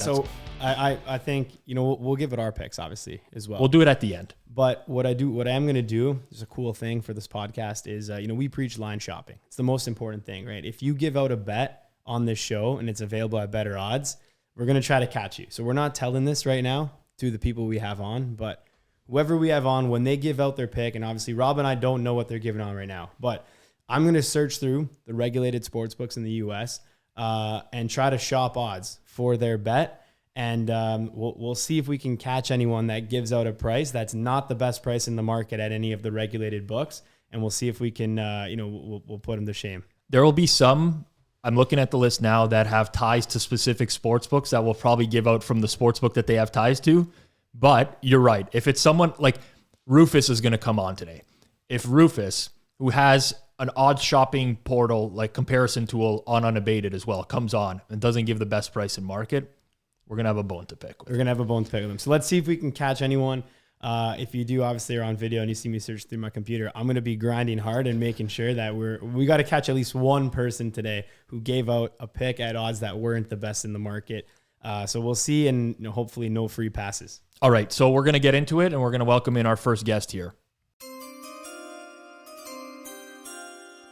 So I think, we'll give it our picks, obviously, as well. We'll do it at the end. But what I am going to do is a cool thing for this podcast is, we preach line shopping. It's the most important thing, right? If you give out a bet on this show and it's available at better odds, we're going to try to catch you. So we're not telling this right now to the people we have on, but whoever we have on, when they give out their pick, and obviously Rob and I don't know what they're giving on right now, but I'm going to search through the regulated sports books in the US and try to shop odds for their bet. And we'll see if we can catch anyone that gives out a price that's not the best price in the market at any of the regulated books. And we'll see if we can, we'll put them to shame. There will be some, I'm looking at the list now, that have ties to specific sports books that will probably give out from the sports book that they have ties to. But you're right. If it's someone like Rufus is going to come on today. If Rufus, who has an odds shopping portal, like comparison tool on Unabated as well, comes on and doesn't give the best price in market, we're going to have a bone to pick with. We're going to have a bone to pick with them. So let's see if we can catch anyone. If you do, obviously, are on video and you see me search through my computer, I'm going to be grinding hard and making sure that we got to catch at least one person today who gave out a pick at odds that weren't the best in the market. So we'll see, and hopefully no free passes. All right, so we're going to get into it, and we're going to welcome in our first guest here.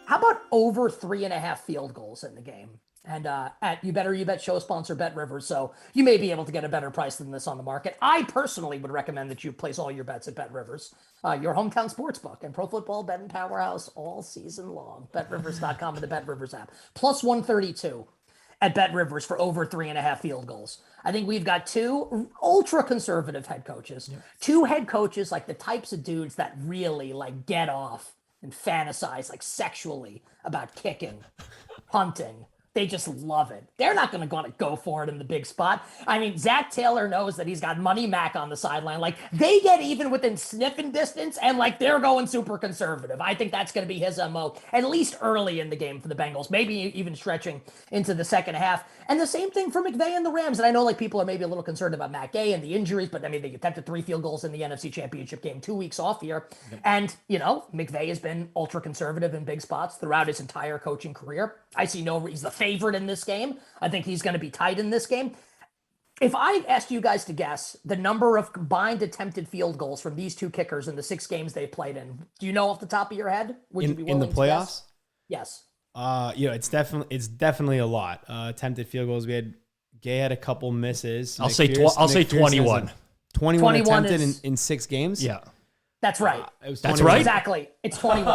How about over 3.5 field goals in the game? And at You Better You Bet show sponsor Bet Rivers, so you may be able to get a better price than this on the market. I personally would recommend that you place all your bets at Bet Rivers, your hometown sportsbook and pro football betting powerhouse all season long. BetRivers.com and the Bet Rivers app. Plus 132 at Bet Rivers for over 3.5 field goals. I think we've got two ultra conservative head coaches, two head coaches like the types of dudes that really like get off and fantasize like sexually about kicking, punting. They just love it. They're not going to go for it in the big spot. I mean, Zach Taylor knows that he's got Money Mac on the sideline. Like, they get even within sniffing distance, and, like, they're going super conservative. I think that's going to be his MO, at least early in the game for the Bengals, maybe even stretching into the second half. And the same thing for McVay and the Rams. And I know, like, people are maybe a little concerned about Matt Gay and the injuries, but, I mean, they attempted 3 field goals in the NFC Championship game 2 weeks off here. And, McVay has been ultra conservative in big spots throughout his entire coaching career. I see he's the favorite in this game. I think he's going to be tight in this game. If I asked you guys to guess the number of combined attempted field goals from these two kickers in the 6 games they played in, do you know off the top of your head? Would you be willing in the playoffs? Yes. It's definitely a lot. Attempted field goals. Gay had a couple misses. I'll say 21. 21 attempted in 6 games. Yeah. That's right. That's right. Exactly. It's 21.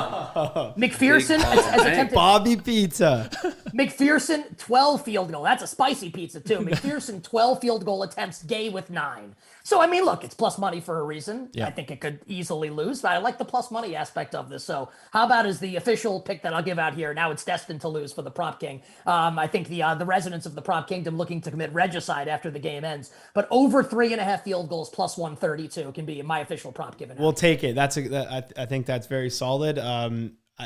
McPherson has attempted. Bobby Pizza. McPherson, 12 field goal. That's a spicy pizza, too. McPherson, 12 field goal attempts. Gay with 9. So, I mean, look, it's plus money for a reason. Yeah. I think it could easily lose, but I like the plus money aspect of this. So how about as the official pick that I'll give out here? Now it's destined to lose for the Prop King. I think the residents of the Prop Kingdom looking to commit regicide after the game ends. But over 3.5 field goals plus 132 can be my official prop given out. We'll take it. I think that's very solid.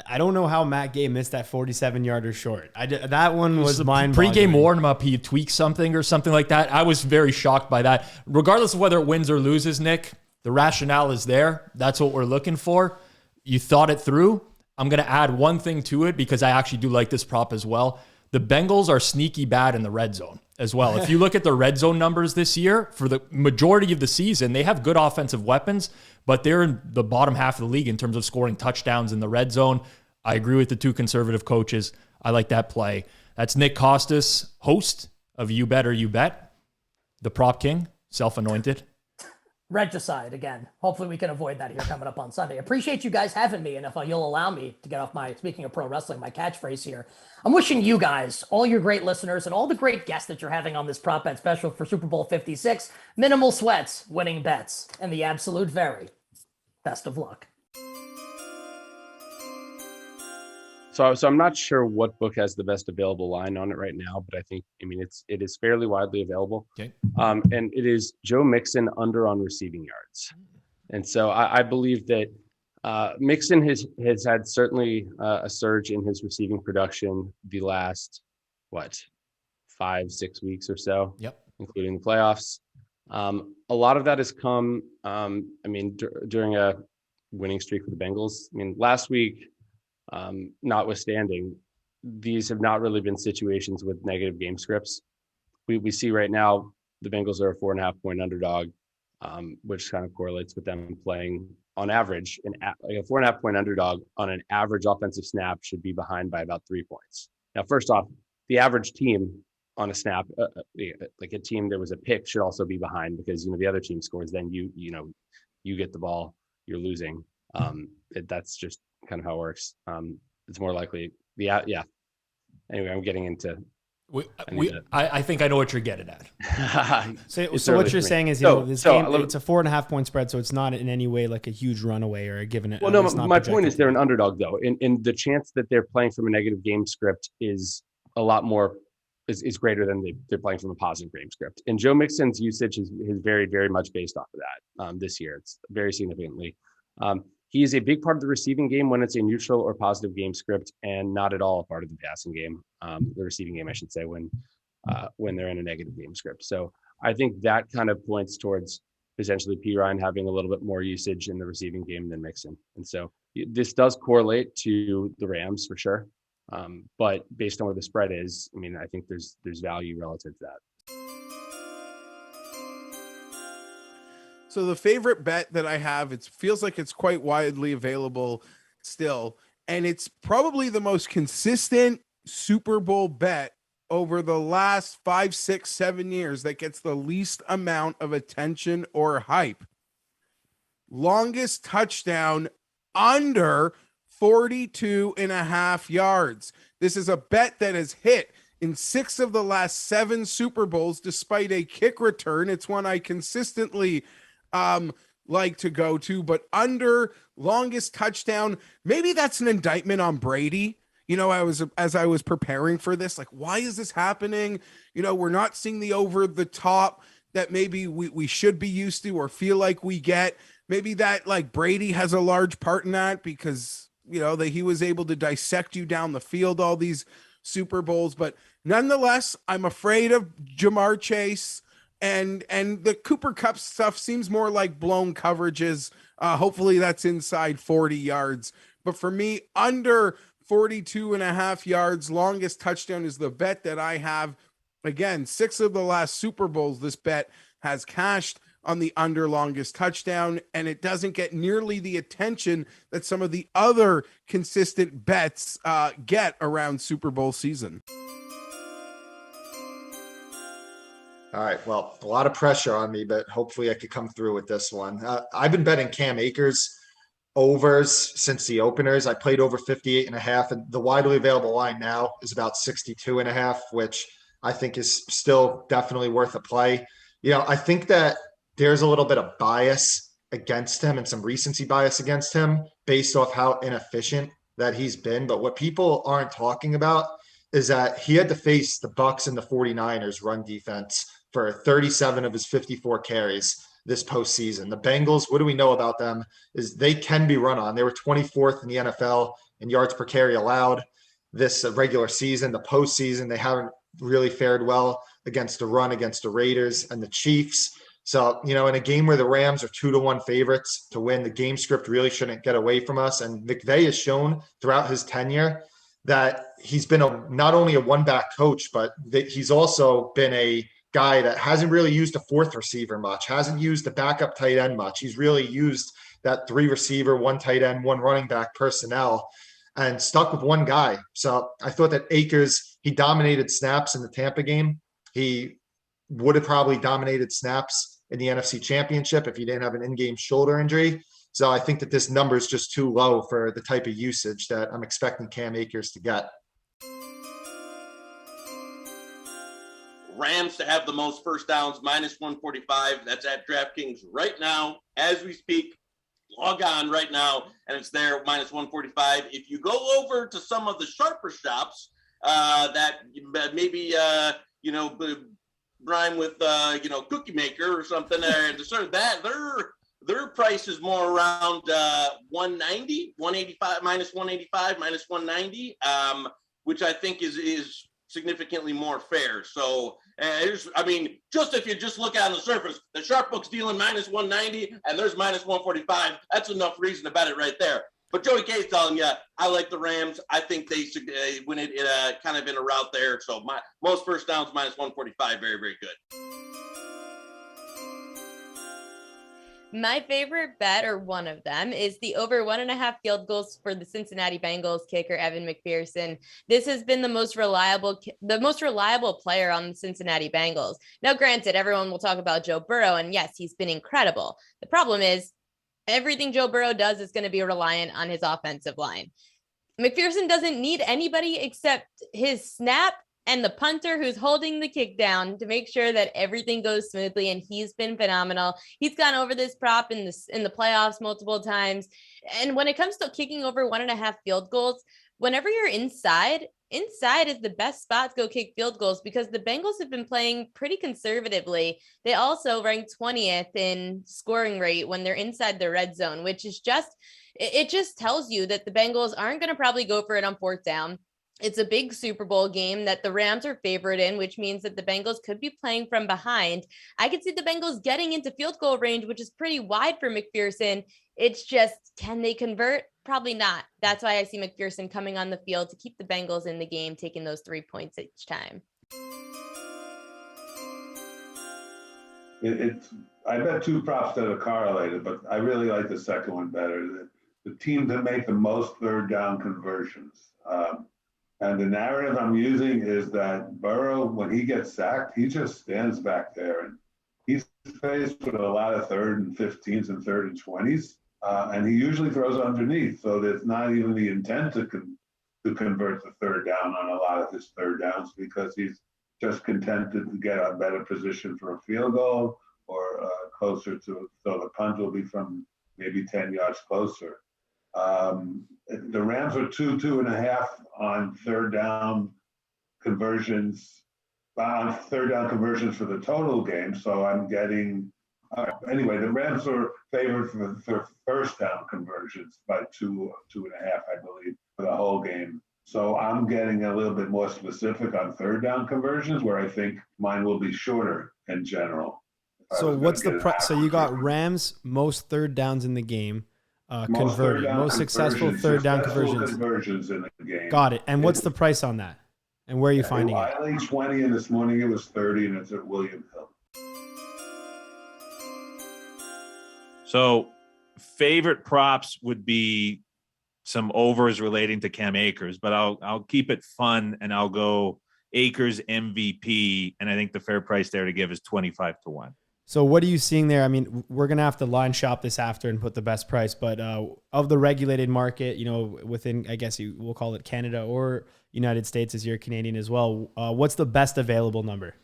I don't know how Matt Gay missed that 47-yarder short. That one was mind-boggling. Pre-game warm-up, he tweaked something or something like that. I was very shocked by that. Regardless of whether it wins or loses, Nick, the rationale is there. That's what we're looking for. You thought it through. I'm going to add one thing to it because I actually do like this prop as well. The Bengals are sneaky bad in the red zone as well. If you look at the red zone numbers this year, for the majority of the season, they have good offensive weapons, but they're in the bottom half of the league in terms of scoring touchdowns in the red zone. I agree with the two conservative coaches. I like that play. That's Nick Kostos, host of You Better You Bet, the prop king, self-anointed. Regicide again. Hopefully we can avoid that here coming up on Sunday. Appreciate you guys having me. And if you'll allow me to get off speaking of pro wrestling, my catchphrase here, I'm wishing you guys, all your great listeners and all the great guests that you're having on this prop bet special for Super Bowl 56, minimal sweats, winning bets, and the absolute very best of luck. So I'm not sure what book has the best available line on it right now, but it is fairly widely available. Okay. And it is Joe Mixon under on receiving yards. And so I believe that Mixon has had certainly a surge in his receiving production the last, 5-6 weeks or so, including the playoffs. A lot of that has come, during a winning streak for the Bengals. Last week, notwithstanding, these have not really been situations with negative game scripts. We see right now the Bengals are a 4.5-point underdog, which kind of correlates with them playing on average. Like a 4.5-point underdog on an average offensive snap should be behind by about 3 points. Now, first off, the average team on a snap, like a team that was a pick, should also be behind because the other team scores. Then you get the ball, you're losing. That's just kind of how it works. It's more likely. Yeah. Anyway, I'm getting into. I think I know what you're getting at. So what you're saying is, this game, it's a 4.5-point spread, so it's not in any way like a huge runaway or a given. Well, no, my point is they're an underdog though, and the chance that they're playing from a negative game script is a lot more is greater than they're playing from a positive game script. And Joe Mixon's usage is very, very much based off of that this year. It's very significantly. He is a big part of the receiving game when it's a neutral or positive game script, and not at all a part of the passing game, the receiving game, I should say, when they're in a negative game script. So I think that kind of points towards potentially P. Ryan having a little bit more usage in the receiving game than Mixon. And so this does correlate to the Rams for sure. But based on where the spread is, I think there's value relative to that. So the favorite bet that I have, it feels like it's quite widely available still, and it's probably the most consistent Super Bowl bet over the last 5, 6, 7 years that gets the least amount of attention or hype. Longest touchdown under 42.5 yards. This is a bet that has hit in 6 of the last 7 Super Bowls, despite a kick return. It's one I consistently like to go to, but under longest touchdown, maybe that's an indictment on Brady. As I was preparing for this, like, why is this happening? We're not seeing the over the top that maybe we should be used to or feel like we get. Maybe that, like, Brady has a large part in that because, that he was able to dissect you down the field all these Super Bowls. But nonetheless, I'm afraid of Jamar Chase. And the Cooper Kupp stuff seems more like blown coverages. Hopefully that's inside 40 yards. But for me, under 42.5 yards, longest touchdown is the bet that I have. Again, 6 of the last Super Bowls, this bet has cashed on the under longest touchdown, and it doesn't get nearly the attention that some of the other consistent bets get around Super Bowl season. All right. Well, a lot of pressure on me, but hopefully I could come through with this one. I've been betting Cam Akers overs since the openers. I played over 58.5, and the widely available line now is about 62.5, which I think is still definitely worth a play. I think that there's a little bit of bias against him and some recency bias against him based off how inefficient that he's been. But what people aren't talking about is that he had to face the Bucs and the 49ers run defense for 37 of his 54 carries this postseason. The Bengals, what do we know about them is they can be run on. They were 24th in the NFL in yards per carry allowed this regular season. The postseason, they haven't really fared well against the run against the Raiders and the Chiefs. So, in a game where the Rams are 2-1 favorites to win, the game script really shouldn't get away from us. And McVay has shown throughout his tenure that he's been not only a one-back coach, but that he's also been a guy that hasn't really used a fourth receiver much, hasn't used a backup tight end much. He's really used that 3 receiver, 1 tight end, 1 running back personnel and stuck with one guy. So I thought that Akers, he dominated snaps in the Tampa game. He would have probably dominated snaps in the NFC Championship if he didn't have an in-game shoulder injury. So I think that this number is just too low for the type of usage that I'm expecting Cam Akers to get. Rams to have the most first downs, minus 145. That's at DraftKings right now. As we speak, log on right now, and it's there, minus 145. If you go over to some of the sharper shops that maybe, Brian with, Cookie Maker or something, their price is more around 190, 185, minus 185, minus 190, which I think is significantly more fair. So, just if you just look on the surface, the sharp book's dealing minus 190 and there's minus 145. That's enough reason to bet it right there. But Joey K is telling you, I like the Rams. I think they should win it kind of in a route there. So my most first downs minus 145, very, very good. My favorite bet, or one of them, is the over 1.5 field goals for the Cincinnati Bengals kicker, Evan McPherson. This has been the most reliable player on the Cincinnati Bengals. Now, granted, everyone will talk about Joe Burrow, and yes, he's been incredible. The problem is everything Joe Burrow does is going to be reliant on his offensive line. McPherson doesn't need anybody except his snap and the punter who's holding the kick down to make sure that everything goes smoothly. And he's been phenomenal. He's gone over this prop in the playoffs multiple times. And when it comes to kicking over 1.5 field goals, whenever you're inside is the best spot to go kick field goals because the Bengals have been playing pretty conservatively. They also rank 20th in scoring rate when they're inside the red zone, which is it just tells you that the Bengals aren't going to probably go for it on 4th down. It's a big Super Bowl game that the Rams are favored in, which means that the Bengals could be playing from behind. I could see the Bengals getting into field goal range, which is pretty wide for McPherson. It's just, can they convert? Probably not. That's why I see McPherson coming on the field to keep the Bengals in the game, taking those 3 points each time. I bet 2 props that are correlated, but I really like the second one better. The team that make the most 3rd down conversions. And the narrative I'm using is that Burrow, when he gets sacked, he just stands back there. And he's faced with a lot of 3rd and 15s and 3rd and 20s. And he usually throws underneath. So there's not even the intent to convert the 3rd down on a lot of his 3rd downs because he's just contented to get a better position for a field goal or closer to, so the punt will be from maybe 10 yards closer. The Rams are 2.5 on 3rd down conversions, for the total game. So I'm getting, anyway, the Rams are favored for 1st down conversions by 2.5, I believe, for the whole game. So I'm getting a little bit more specific on 3rd down conversions where I think mine will be shorter in general. So what's the price? So you got Rams most 3rd downs in the game. Converted, most successful 3rd down conversions in the game. Got it. And what's the price on that? And where are you finding it? I laid 20, and this morning it was 30, and it's at William Hill. So, favorite props would be some overs relating to Cam Akers, but I'll keep it fun and I'll go Akers MVP, and I think the fair price there to give is 25 to 1. So what are you seeing there? I mean, we're going to have to line shop this after and put the best price, but of the regulated market, within, I guess we'll call it Canada or United States as you're Canadian as well, what's the best available number?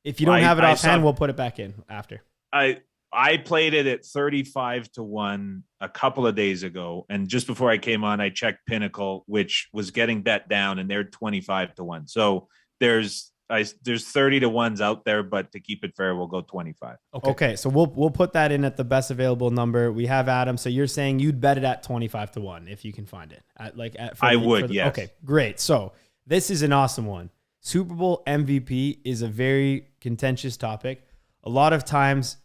If you don't have it offhand, we'll put it back in after. I played it at 35 to 1 a couple of days ago. And just before I came on, I checked Pinnacle, which was getting bet down, and they're 25 to 1. So there's 30 to 1s out there, but to keep it fair, we'll go 25. Okay. So we'll put that in at the best available number. We have Adam. So you're saying you'd bet it at 25 to 1 if you can find it. Yes. Okay, great. So this is an awesome one. Super Bowl MVP is a very contentious topic. A lot of times,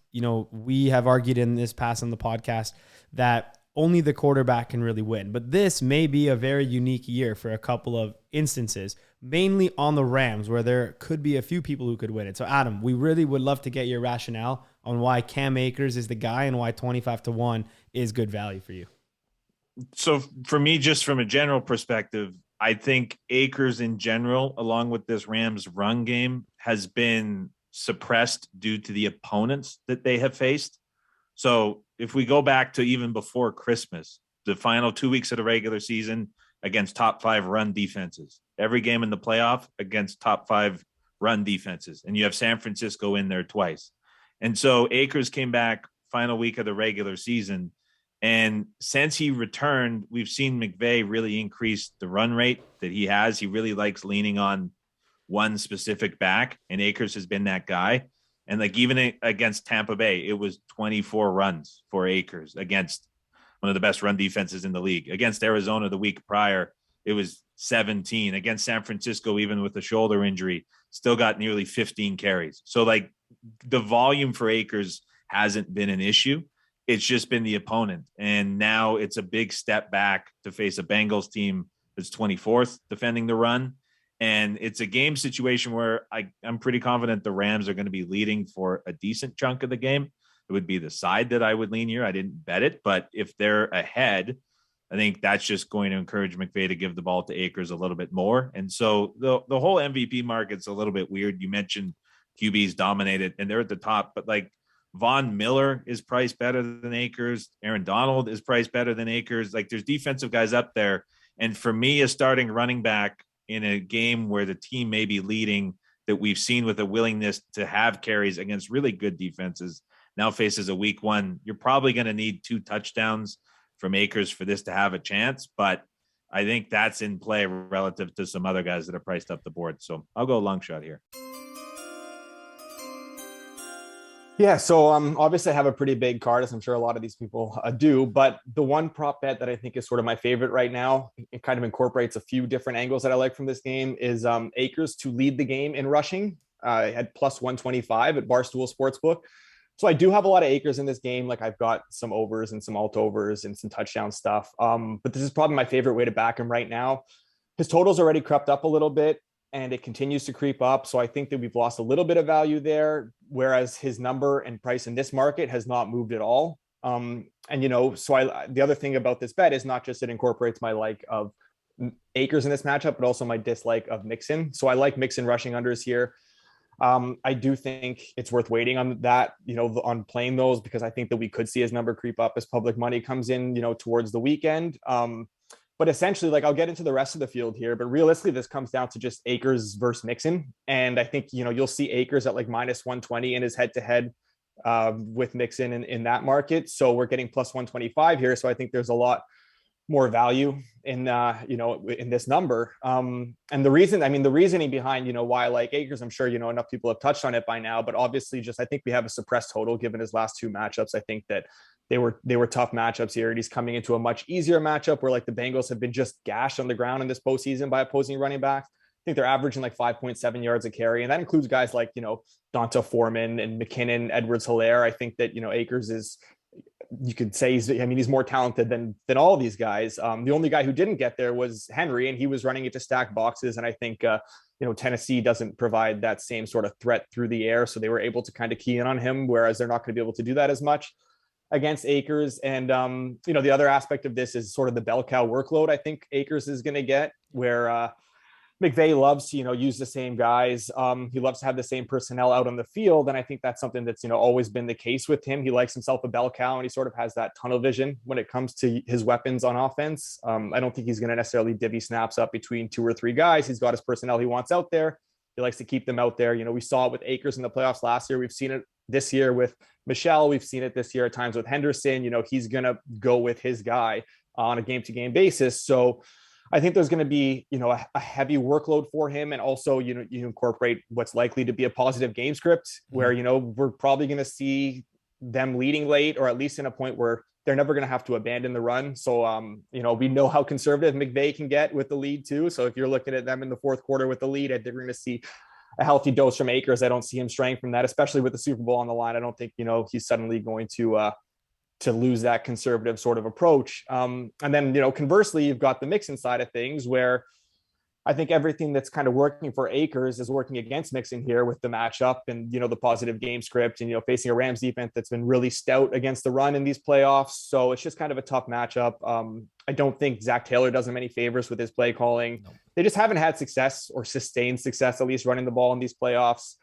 we have argued in this past on the podcast that only the quarterback can really win. But this may be a very unique year for a couple of instances, mainly on the Rams, where there could be a few people who could win it. So, Adam, we really would love to get your rationale on why Cam Akers is the guy and why 25 to 1 is good value for you. So, for me, just from a general perspective, I think Akers in general, along with this Rams run game, has been suppressed due to the opponents that they have faced. So if we go back to even before Christmas, the final 2 weeks of the regular season against top 5 run defenses, every game in the playoff against top 5 run defenses. And you have San Francisco in there twice. And so Akers came back final week of the regular season. And since he returned, we've seen McVay really increase the run rate that he has. He really likes leaning on one specific back, and Akers has been that guy. And even against Tampa Bay, it was 24 runs for Akers against one of the best run defenses in the league. Against Arizona the week prior, it was 17. Against San Francisco, even with a shoulder injury, still got nearly 15 carries. So the volume for Akers hasn't been an issue. It's just been the opponent. And now it's a big step back to face a Bengals team that's 24th defending the run. And it's a game situation where I'm pretty confident the Rams are going to be leading for a decent chunk of the game. it would be the side that I would lean here. I didn't bet it, but if they're ahead, I think that's just going to encourage McVay to give the ball to Akers a little bit more. And so the whole MVP market's a little bit weird. You mentioned QB's dominated and they're at the top, but like Von Miller is priced better than Akers. Aaron Donald is priced better than Akers. Like there's defensive guys up there. And for me, a starting running back in a game where the team may be leading, that we've seen with a willingness to have carries against really good defenses, now faces a week one, you're probably going to need 2 touchdowns from Akers for this to have a chance. But I think that's in play relative to some other guys that are priced up the board. So I'll go long shot here. Yeah, so obviously I have a pretty big card, as I'm sure a lot of these people do, but the one prop bet that I think is sort of my favorite right now, it kind of incorporates a few different angles that I like from this game, is Akers to lead the game in rushing at plus 125 at Barstool Sportsbook. So I do have a lot of Akers in this game. Like I've got some overs and some alt overs and some touchdown stuff, but this is probably my favorite way to back him right now. His total's already crept up a little bit, and it continues to creep up. So I think that we've lost a little bit of value there, whereas his number and price in this market has not moved at all. And, you know, so the other thing about this bet is not just it incorporates my like of Akers in this matchup, but also my dislike of Mixon. So I like Mixon rushing unders here. I do think it's worth waiting on that, you know, on playing those, because I think that we could see his number creep up as public money comes in, you know, towards the weekend. But essentially, like I'll get into the rest of the field here, but realistically, this comes down to just Akers versus Mixon. And I think, you know, you'll see Akers at like minus 120 in his head-to-head with Mixon in that market. So we're getting plus 125 here. So I think there's a lot more value in, you know, in this number. And the reasoning behind, you know, why I like Akers, I'm sure, you know, enough people have touched on it by now, but obviously just, I think we have a suppressed total given his last 2 matchups. I think that they were tough matchups here, and he's coming into a much easier matchup where like the Bengals have been just gashed on the ground in this postseason by opposing running backs. I think they're averaging like 5.7 yards a carry. And that includes guys like, you know, Donta Foreman and McKinnon, Edwards-Helaire. I think that, you know, Akers is, you could say he's more talented than all these guys. The only guy who didn't get there was Henry, and he was running it to stack boxes. And I think, you know, Tennessee doesn't provide that same sort of threat through the air. So they were able to kind of key in on him, whereas they're not going to be able to do that as much against Akers. And, you know, the other aspect of this is sort of the bell cow workload I think Akers is going to get, where McVay loves to, you know, use the same guys. He loves to have the same personnel out on the field. And I think that's something that's, you know, always been the case with him. He likes himself a bell cow, and he sort of has that tunnel vision when it comes to his weapons on offense. I don't think he's going to necessarily divvy snaps up between 2 or 3 guys. He's got his personnel he wants out there. He likes to keep them out there. You know, we saw it with Akers in the playoffs last year. We've seen it this year with Michelle. We've seen it this year at times with Henderson. You know, he's going to go with his guy on a game-to-game basis. So I think there's going to be, you know, a heavy workload for him. And also, you know, you incorporate what's likely to be a positive game script where, you know, we're probably going to see them leading late, or at least in a point where they're never going to have to abandon the run. So, you know, we know how conservative McVay can get with the lead too. So if you're looking at them in the fourth quarter with the lead, I think we're going to see a healthy dose from Akers. I don't see him straying from that, especially with the Super Bowl on the line. I don't think, you know, he's suddenly going to lose that conservative sort of approach. And then, you know, conversely, you've got the Mixon side of things, where I think everything that's kind of working for Akers is working against Mixon here with the matchup and, you know, the positive game script and, you know, facing a Rams defense that's been really stout against the run in these playoffs. So it's just kind of a tough matchup. I don't think Zach Taylor does him any favors with his play calling. No. They just haven't had success, or sustained success, at least running the ball in these playoffs.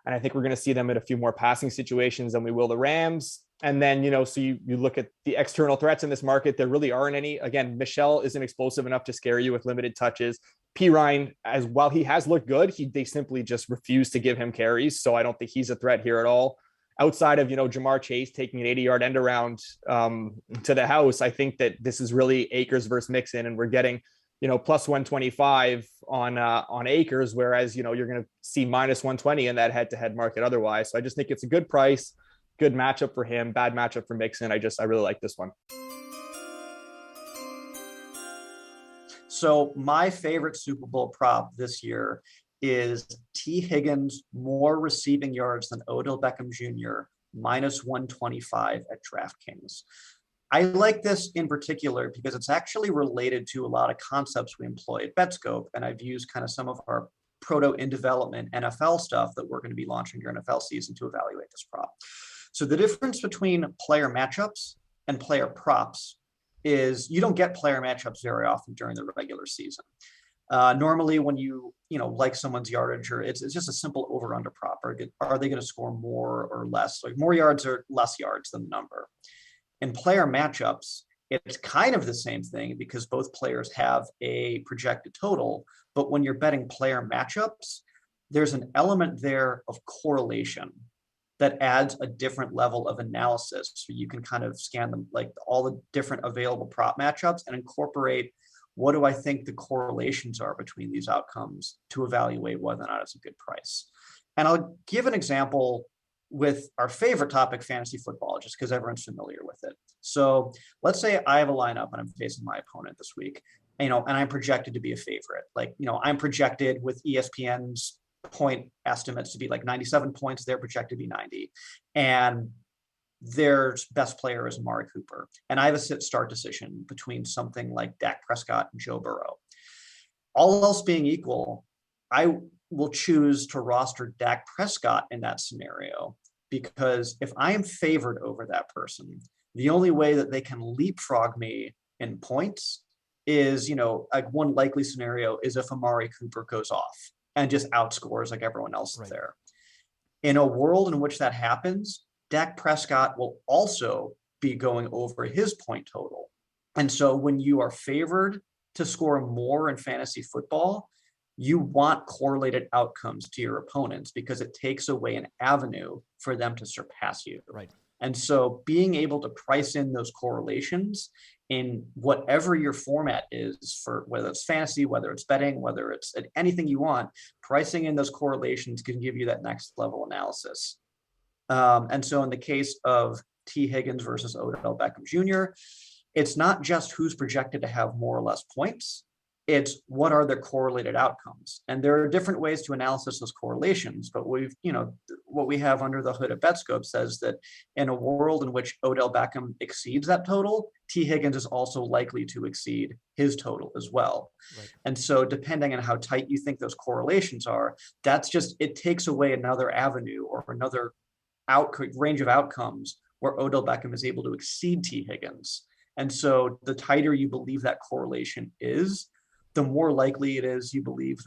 And I think we're going to see them in a few more passing situations than we will the Rams. And then, you know, so you look at the external threats in this market, there really aren't any. Again, Michelle isn't explosive enough to scare you with limited touches. P. Ryan, as while he has looked good, they simply just refuse to give him carries. So I don't think he's a threat here at all. Outside of, you know, Jamar Chase taking an 80-yard end around to the house, I think that this is really Akers versus Mixon, and we're getting, you know, plus 125 on Akers, whereas, you know, you're going to see minus 120 in that head-to-head market otherwise. So I just think it's a good price, good matchup for him, bad matchup for Mixon. I really like this one. So my favorite Super Bowl prop this year is T. Higgins more receiving yards than Odell Beckham Jr. minus 125 at DraftKings. I like this in particular because it's actually related to a lot of concepts we employ at Betscope, and I've used kind of some of our proto in development NFL stuff that we're going to be launching during NFL season to evaluate this prop. So the difference between player matchups and player props is you don't get player matchups very often during the regular season. Normally when you like someone's yardage, or it's just a simple over under prop. Are they going to score more or less? Like more yards or less yards than the number. In player matchups, it's kind of the same thing because both players have a projected total, but when you're betting player matchups, there's an element there of correlation that adds a different level of analysis. So you can kind of scan them, like all the different available prop matchups, and incorporate what do I think the correlations are between these outcomes to evaluate whether or not it's a good price. And I'll give an example with our favorite topic, fantasy football, just because everyone's familiar with it. So let's say I have a lineup and I'm facing my opponent this week, and I'm projected to be a favorite. Like, I'm projected with ESPN's point estimates to be like 97 points. They're projected to be 90. And their best player is Amari Cooper. And I have a sit-start decision between something like Dak Prescott and Joe Burrow. All else being equal, I will choose to roster Dak Prescott in that scenario, because if I am favored over that person, the only way that they can leapfrog me in points is, like one likely scenario is if Amari Cooper goes off and just outscores like everyone else there. In a world in which that happens, Dak Prescott will also be going over his point total. And so when you are favored to score more in fantasy football, you want correlated outcomes to your opponents because it takes away an avenue for them to surpass you. Right. And so being able to price in those correlations in whatever your format is, for whether it's fantasy, whether it's betting, whether it's anything you want, pricing in those correlations can give you that next level analysis. And so in the case of T. Higgins versus Odell Beckham Jr., it's not just who's projected to have more or less points. It's what are the correlated outcomes. And there are different ways to analysis those correlations, but what we have under the hood of Betscope says that in a world in which Odell Beckham exceeds that total, T. Higgins is also likely to exceed his total as well. Right. And so depending on how tight you think those correlations are, it takes away another avenue or another range of outcomes where Odell Beckham is able to exceed T. Higgins. And so the tighter you believe that correlation is, the more likely it is you believe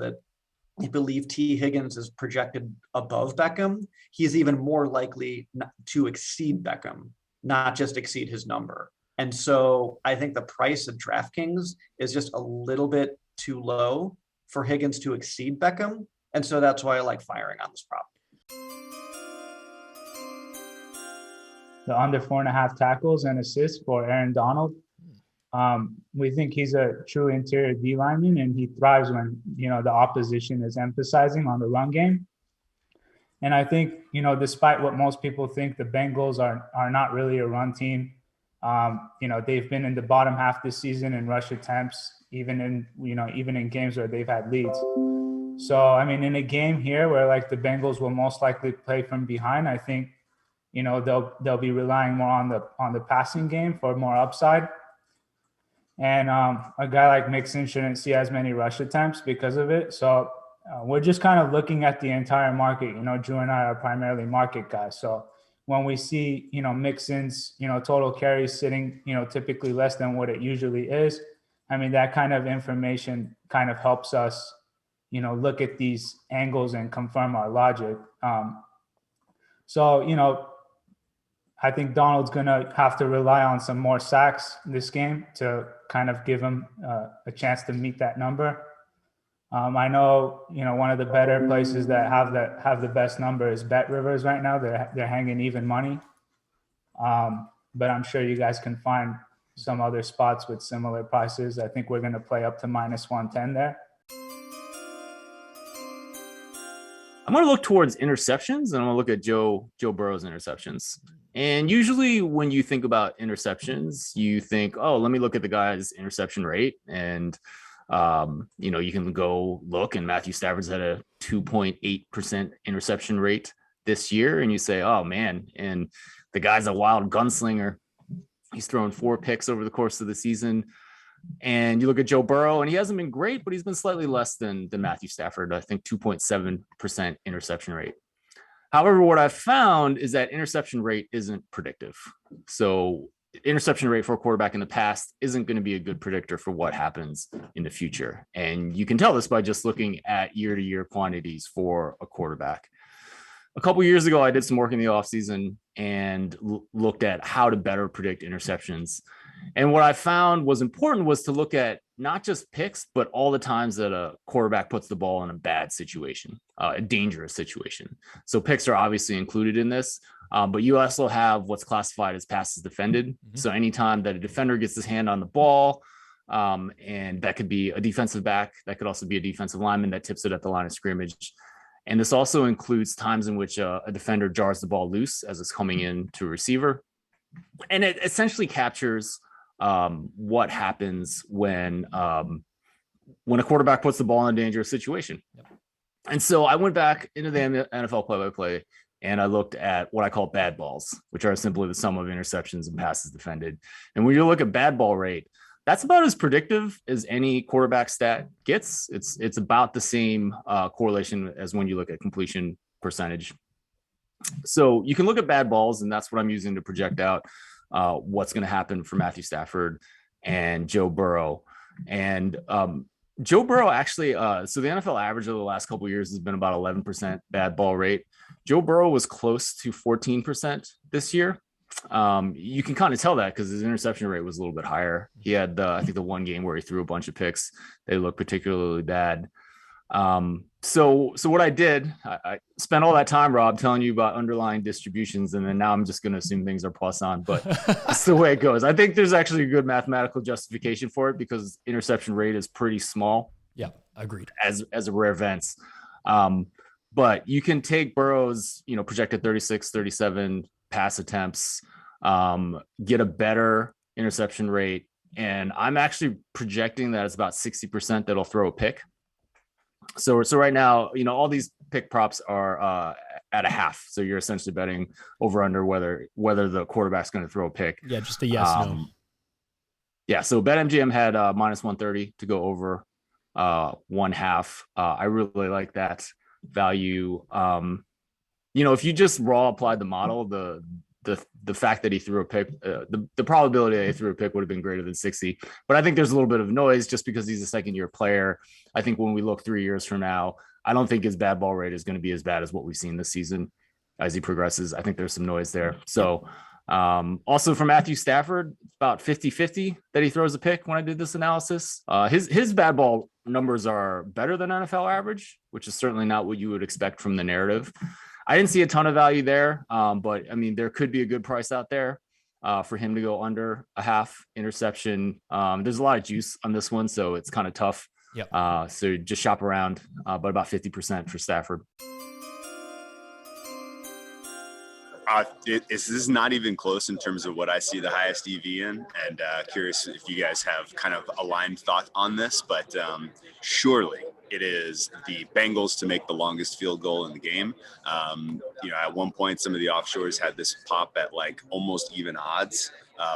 T. Higgins is projected above Beckham. He's even more likely to exceed Beckham, not just exceed his number. And so I think the price of DraftKings is just a little bit too low for Higgins to exceed Beckham. And so that's why I like firing on this prop. The under 4.5 tackles and assists for Aaron Donald. We think he's a true interior D lineman, and he thrives when, the opposition is emphasizing on the run game. And I think, despite what most people think, the Bengals are not really a run team. They've been in the bottom half this season in rush attempts, even in games where they've had leads. So, in a game here where the Bengals will most likely play from behind, I think, they'll be relying more on the passing game for more upside. And a guy like Mixon shouldn't see as many rush attempts because of it. So we're just kind of looking at the entire market. Drew and I are primarily market guys. So when we see, Mixon's, total carries sitting, typically less than what it usually is, that kind of information kind of helps us, look at these angles and confirm our logic. I think Donald's going to have to rely on some more sacks this game to kind of give him a chance to meet that number. I know, one of the better places that have the best number is Bet Rivers right now. They're hanging even money. But I'm sure you guys can find some other spots with similar prices. I think we're going to play up to -110 there. I'm going to look towards interceptions, and I'm going to look at Joe Burrow's interceptions. And usually when you think about interceptions, you think, oh, let me look at the guy's interception rate. And, you can go look, and Matthew Stafford's had a 2.8% interception rate this year. And you say, oh, man, and the guy's a wild gunslinger. He's thrown 4 picks over the course of the season. And you look at Joe Burrow, and he hasn't been great, but he's been slightly less than Matthew Stafford. I think 2.7% interception rate. However, what I've found is that interception rate isn't predictive. So interception rate for a quarterback in the past isn't going to be a good predictor for what happens in the future. And you can tell this by just looking at year-to-year quantities for a quarterback. A couple years ago, I did some work in the offseason and looked at how to better predict interceptions. And what I found was important was to look at not just picks, but all the times that a quarterback puts the ball in a bad situation, a dangerous situation. So picks are obviously included in this, but you also have what's classified as passes defended. Mm-hmm. So anytime that a defender gets his hand on the ball, and that could be a defensive back, that could also be a defensive lineman that tips it at the line of scrimmage. And this also includes times in which a defender jars the ball loose as it's coming in to a receiver. And it essentially captures what happens when a quarterback puts the ball in a dangerous situation. Yep. And so I went back into the NFL play-by-play and I looked at what I call bad balls, which are simply the sum of interceptions and passes defended. And when you look at bad ball rate, that's about as predictive as any quarterback stat gets. It's about the same correlation as when you look at completion percentage. So you can look at bad balls, and that's what I'm using to project out what's going to happen for Matthew Stafford and Joe Burrow. And Joe Burrow actually, so the NFL average of the last couple of years has been about 11% bad ball rate. Joe Burrow was close to 14% this year. You can kind of tell that because his interception rate was a little bit higher. He had I think the one game where he threw a bunch of picks. They looked particularly bad. So what I did, I spent all that time, Rob, telling you about underlying distributions, and then now I'm just going to assume things are Poisson, but that's the way it goes. I think there's actually a good mathematical justification for it because interception rate is pretty small. Yeah, agreed. As a rare event. But you can take Burrow's, projected 36, 37 pass attempts, get a better interception rate. And I'm actually projecting that it's about 60% that'll throw a pick. So right now, all these pick props are at a half. So you're essentially betting over under whether the quarterback's going to throw a pick. Yeah, just a yes, no. Yeah. So BetMGM had minus 130 to go over 1/2. I really like that value. If you just raw applied the model, the fact that he threw a pick, the probability that he threw a pick would have been greater than 60. But I think there's a little bit of noise just because he's a second-year player. I think when we look 3 years from now, I don't think his bad ball rate is going to be as bad as what we've seen this season as he progresses. I think there's some noise there. So also for Matthew Stafford, about 50-50 that he throws a pick when I did this analysis. His bad ball numbers are better than NFL average, which is certainly not what you would expect from the narrative. I didn't see a ton of value there, but there could be a good price out there for him to go under a half interception. There's a lot of juice on this one, so it's kind of tough. Yep. So just shop around, but about 50% for Stafford. This is not even close in terms of what I see the highest EV in, and curious if you guys have kind of aligned thought on this, but surely it is the Bengals to make the longest field goal in the game. At one point, some of the offshores had this pop at like almost even odds,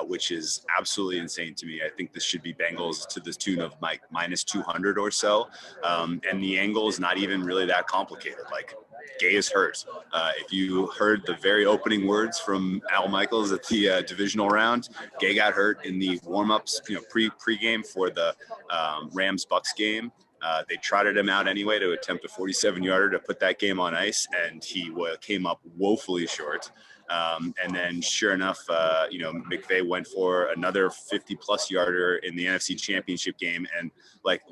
which is absolutely insane to me. I think this should be Bengals to the tune of like minus 200 or so. And the angle is not even really that complicated. Like Gay is hurt. If you heard the very opening words from Al Michaels at the divisional round, Gay got hurt in the warm-ups, pre-game for the Rams-Bucks game. They trotted him out anyway to attempt a 47-yarder to put that game on ice, and he came up woefully short. And then sure enough, McVay went for another 50-plus yarder in the NFC Championship game. And like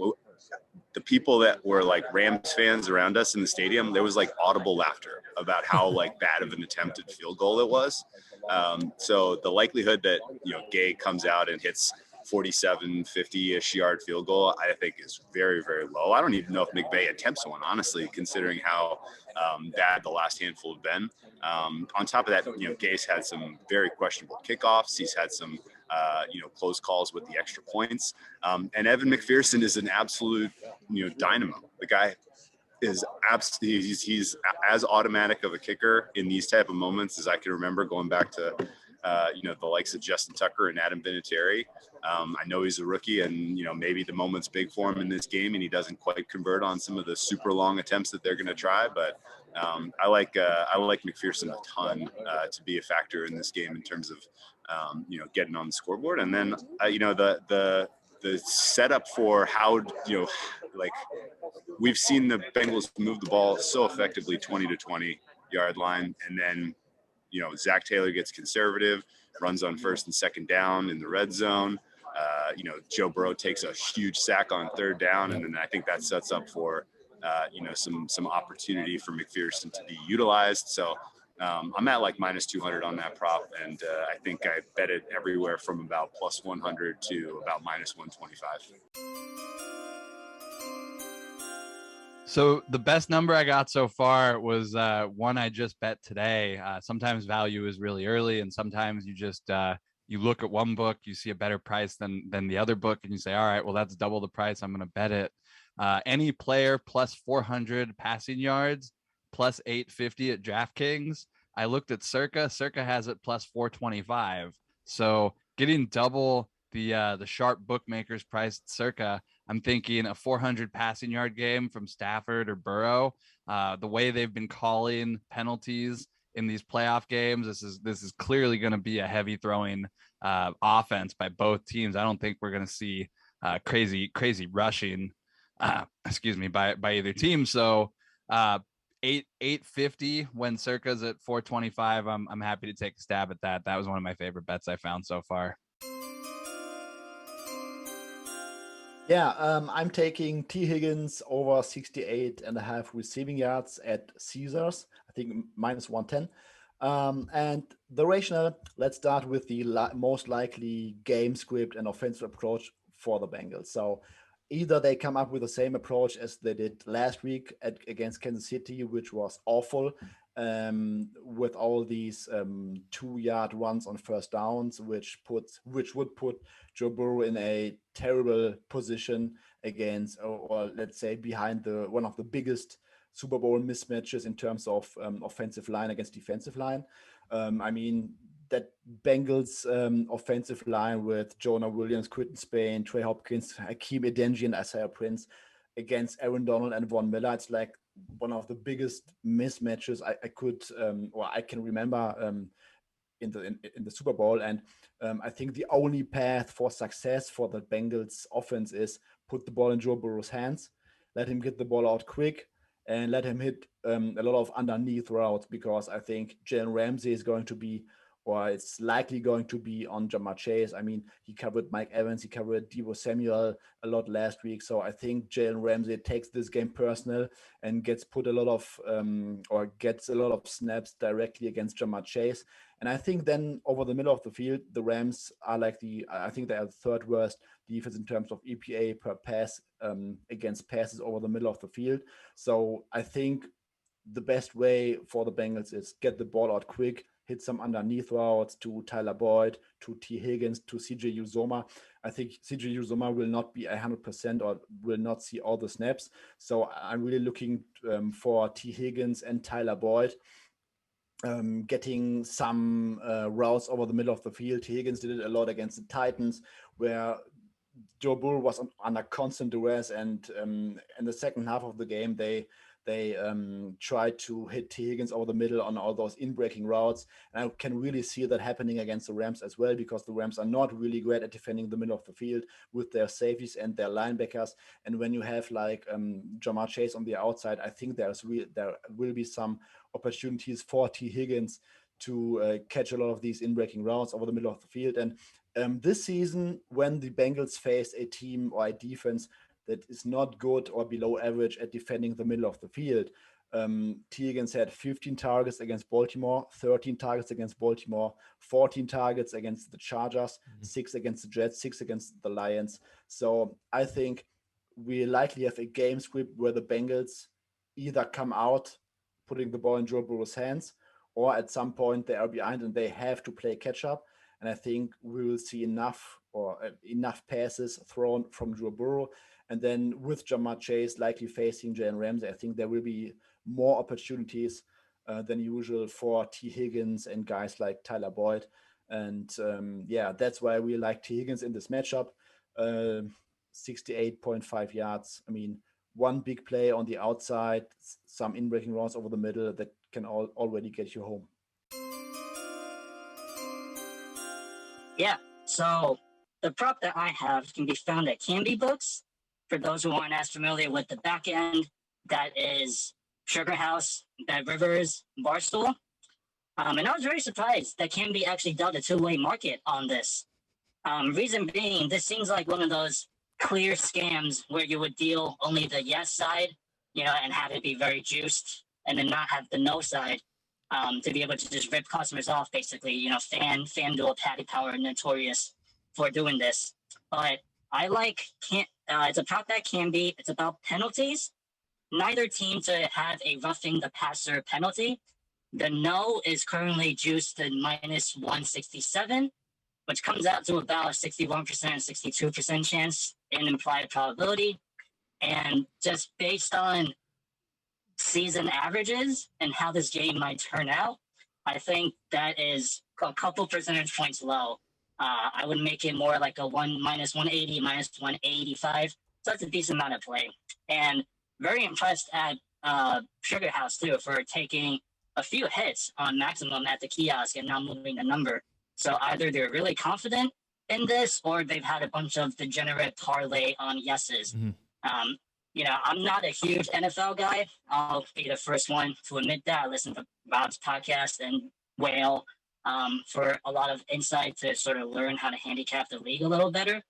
the people that were like Rams fans around us in the stadium, there was like audible laughter about how like bad of an attempted field goal it was. So the likelihood that, Gay comes out and hits 47, 50-ish yard field goal, I think is very, very low. I don't even know if McVay attempts one, honestly, considering how bad the last handful have been. On top of that, Gay's had some very questionable kickoffs. He's had some, close calls with the extra points. And Evan McPherson is an absolute, dynamo. The guy is absolutely, he's as automatic of a kicker in these type of moments as I can remember going back to the likes of Justin Tucker and Adam Vinatieri. I know he's a rookie, and maybe the moment's big for him in this game, and he doesn't quite convert on some of the super long attempts that they're going to try. But I like McPherson a ton to be a factor in this game in terms of getting on the scoreboard. And then the setup for how we've seen the Bengals move the ball so effectively 20 to 20 yard line, and then Zach Taylor gets conservative, runs on first and second down in the red zone. Joe Burrow takes a huge sack on third down, and then I think that sets up for some opportunity for McPherson to be utilized. So I'm at like minus 200 on that prop, and I think I bet it everywhere from about plus 100 to about minus 125. So the best number I got so far was one I just bet today. Sometimes value is really early, and sometimes you just you look at one book, you see a better price than the other book, and you say, all right, well, that's double the price, I'm going to bet it. Any player plus 400 passing yards, plus 850 at DraftKings. I looked at Circa has it plus 425. So getting double the sharp bookmakers price at Circa, I'm thinking a 400 passing yard game from Stafford or Burrow. The way they've been calling penalties in these playoff games, this is clearly going to be a heavy throwing offense by both teams. I don't think we're going to see crazy rushing, by either team. So 850 when Circa's at 425. I'm happy to take a stab at that. That was one of my favorite bets I found so far. Yeah, I'm taking T. Higgins over 68.5 receiving yards at Caesars. I think minus 110. And the rationale, let's start with the most likely game script and offensive approach for the Bengals. So either they come up with the same approach as they did last week against Kansas City, which was awful, with all these 2-yard runs on first downs, which would put Joe Burrow in a terrible position against, or let's say behind one of the biggest Super Bowl mismatches in terms of offensive line against defensive line. I mean, that Bengals offensive line with Jonah Williams, Quinton Spain, Trey Hopkins, Hakeem Adeniji, and Isaiah Prince against Aaron Donald and Von Miller, it's like one of the biggest mismatches I can remember in the Super Bowl. And I think the only path for success for the Bengals offense is put the ball in Joe Burrow's hands, let him get the ball out quick, and let him hit a lot of underneath routes, because I think Jalen Ramsey is going to be, or it's likely going to be, on Jamar Chase. I mean, he covered Mike Evans, he covered Deebo Samuel a lot last week. So I think Jalen Ramsey takes this game personal and gets a lot of snaps directly against Jamar Chase. And I think then over the middle of the field, the Rams are I think they are the third worst defense in terms of EPA per pass against passes over the middle of the field. So I think the best way for the Bengals is get the ball out quick, hit some underneath routes to Tyler Boyd, to T. Higgins, to CJ Uzomah. I think CJ Uzomah will not be 100% or will not see all the snaps. So I'm really looking for T. Higgins and Tyler Boyd getting some routes over the middle of the field. T. Higgins did it a lot against the Titans, where Joe Burrow was under constant duress, and in the second half of the game, they tried to hit T. Higgins over the middle on all those in-breaking routes. And I can really see that happening against the Rams as well, because the Rams are not really great at defending the middle of the field with their safeties and their linebackers. And when you have like Jamar Chase on the outside, I think there will be some opportunities for T. Higgins to catch a lot of these in-breaking routes over the middle of the field. And this season, when the Bengals face a team or a defense that is not good or below average at defending the middle of the field, T. Higgins had 15 targets against Baltimore, 13 targets against Baltimore, 14 targets against the Chargers, 6 against the Jets, 6 against the Lions. So I think we likely have a game script where the Bengals either come out putting the ball in Joe Burrow's hands, or at some point they are behind and they have to play catch up. And I think we will see enough passes thrown from Joe Burrow. And then with Jamar Chase likely facing Jalen Ramsey, I think there will be more opportunities than usual for T. Higgins and guys like Tyler Boyd. And yeah, that's why we like T. Higgins in this matchup. 68.5 yards. I mean, one big play on the outside, some in-breaking rounds over the middle that can already get you home. Yeah, so the prop that I have can be found at Canby Books. For those who aren't as familiar with the back end, that is Sugar House, Bet Rivers, Barstool. And I was very surprised that Canby actually dealt a two-way market on this. Reason being, this seems like one of those clear scams where you would deal only the yes side, and have it be very juiced, and then not have the no side, to be able to just rip customers off, basically. FanDuel, Paddy Power, notorious for doing this. But I like, it's a prop that can be, it's about penalties. Neither team to have a roughing the passer penalty. The no is currently juiced to minus 167, which comes out to about a 61%, 62% chance in implied probability. And just based on season averages and how this game might turn out, I think that is a couple percentage points low. I would make it more like a minus 180, minus 185. So that's a decent amount of play. And very impressed at Sugar House too for taking a few hits on maximum at the kiosk and now moving the number. So either they're really confident in this or they've had a bunch of degenerate parlay on yeses. Mm-hmm. I'm not a huge NFL guy. I'll be the first one to admit that. I listen to Rob's podcast and Whale for a lot of insight to sort of learn how to handicap the league a little better.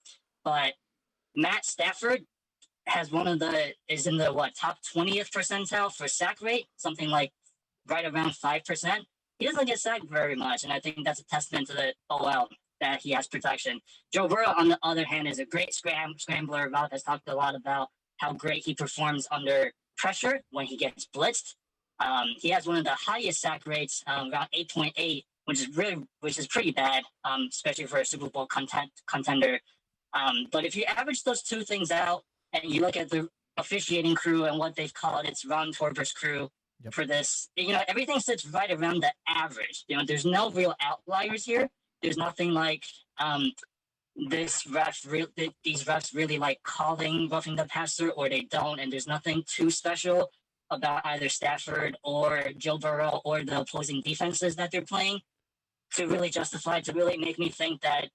But Matt Stafford is in the top 20th percentile for sack rate, something like right around 5%. He doesn't get sacked very much, and I think that's a testament to the OL that he has protection. Joe Burrow, on the other hand, is a great scrambler. Rob has talked a lot about how great he performs under pressure when he gets blitzed. He has one of the highest sack rates, around 8.8, which is pretty bad, especially for a Super Bowl contender. But if you average those two things out and you look at the officiating crew and what they've called its Ron Torber's crew for this, everything sits right around the average. There's no real outliers here. There's nothing like these refs really like calling roughing the passer or they don't, and there's nothing too special about either Stafford or Joe Burrow or the opposing defenses that they're playing to really make me think that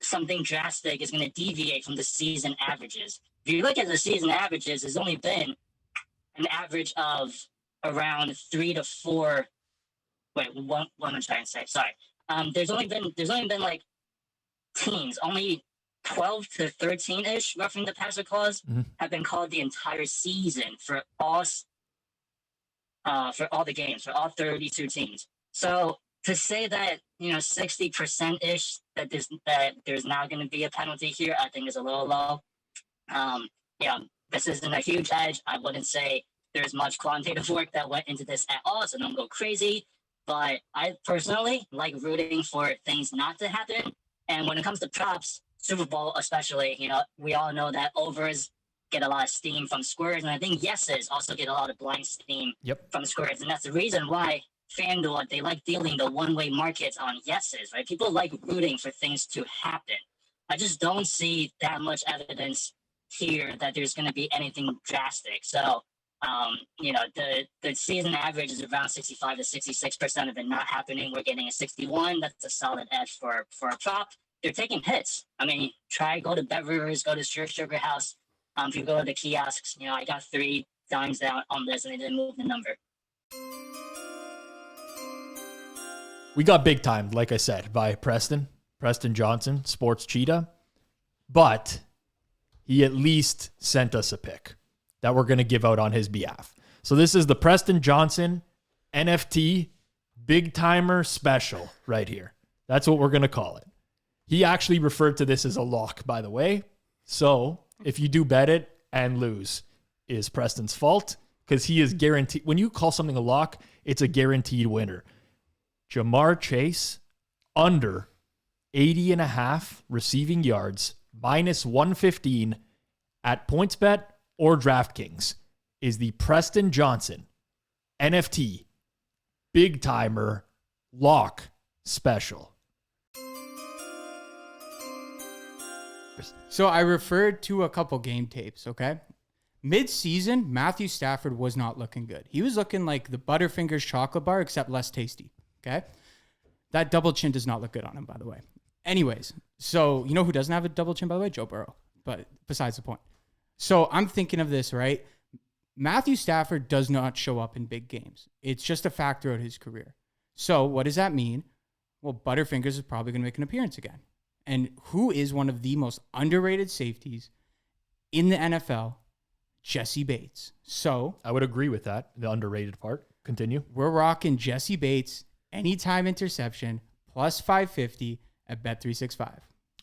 something drastic is going to deviate from the season averages. If you look at the season averages, there's only been an average of around 3 to 4. Wait, what am I trying to say? Sorry. There's only been like teams, only 12 to 13-ish roughing the passer calls have been called the entire season for all the games, for all 32 teams. So to say that 60%-ish that there's now going to be a penalty here, I think is a little low. This isn't a huge edge. I wouldn't say there's much quantitative work that went into this at all, so don't go crazy. But I personally like rooting for things not to happen. And when it comes to props, Super Bowl especially, we all know that overs get a lot of steam from squares, and I think yeses also get a lot of blind steam from squares. And that's the reason why FanDuel, they like dealing the one-way markets on yeses, right? People like rooting for things to happen. I just don't see that much evidence here that there's going to be anything drastic. So, the season average is around 65 to 66% of it not happening. We're getting a 61. That's a solid edge for a prop. They're taking hits. I mean, go to Bet Rivers, go to Sugar House. If you go to the kiosks, I got 3 dimes down on this and they didn't move the number. We got big time, like I said, by Preston Johnson, Sports Cheetah. But he at least sent us a pick that we're going to give out on his behalf. So this is the Preston Johnson NFT Big Timer Special right here. That's what we're going to call it. He actually referred to this as a lock, by the way. So if you do bet it and lose, is Preston's fault because he is guaranteed. When you call something a lock, it's a guaranteed winner. Jamar Chase under 80.5 receiving yards, minus 115 at PointsBet or DraftKings is the Preston Johnson NFT Big Timer Lock Special. So I referred to a couple game tapes, okay? Mid-season, Matthew Stafford was not looking good. He was looking like the Butterfingers chocolate bar, except less tasty, okay? That double chin does not look good on him, by the way. Anyways, so you know who doesn't have a double chin, by the way? Joe Burrow. But besides the point. So I'm thinking of this, right? Matthew Stafford does not show up in big games. It's just a fact throughout his career. So what does that mean? Well, Butterfingers is probably going to make an appearance again. And who is one of the most underrated safeties in the NFL? Jesse Bates. So I would agree with that, the underrated part. Continue. We're rocking Jesse Bates anytime interception plus 550 at Bet365.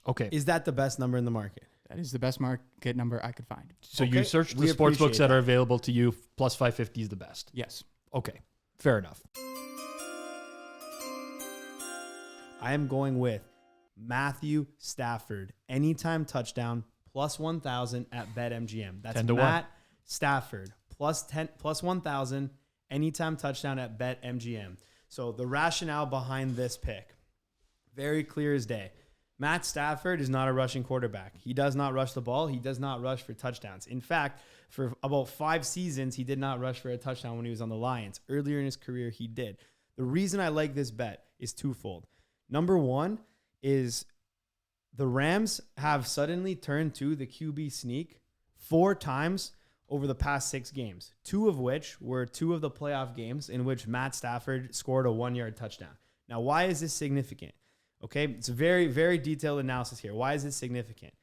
Okay. Is that the best number in the market? That is the best market number I could find. So you search the sports books that are available to you, plus 550 is the best. Yes. Okay. Fair enough. I am going with Matthew Stafford anytime touchdown plus 1,000 at BetMGM. That's 10 to Matt Stafford plus 1,000 anytime touchdown at BetMGM. So the rationale behind this pick, very clear as day. Matt Stafford is not a rushing quarterback. He does not rush the ball. He does not rush for touchdowns. In fact, for about 5 seasons, he did not rush for a touchdown when he was on the Lions. Earlier in his career, he did. The reason I like this bet is twofold. Number one is the Rams have suddenly turned to the QB sneak 4 times over the past 6 games, 2 of which were 2 of the playoff games in which Matt Stafford scored a 1-yard touchdown. Now, why is this significant? Okay, it's a very, very detailed analysis here. Why is it significant?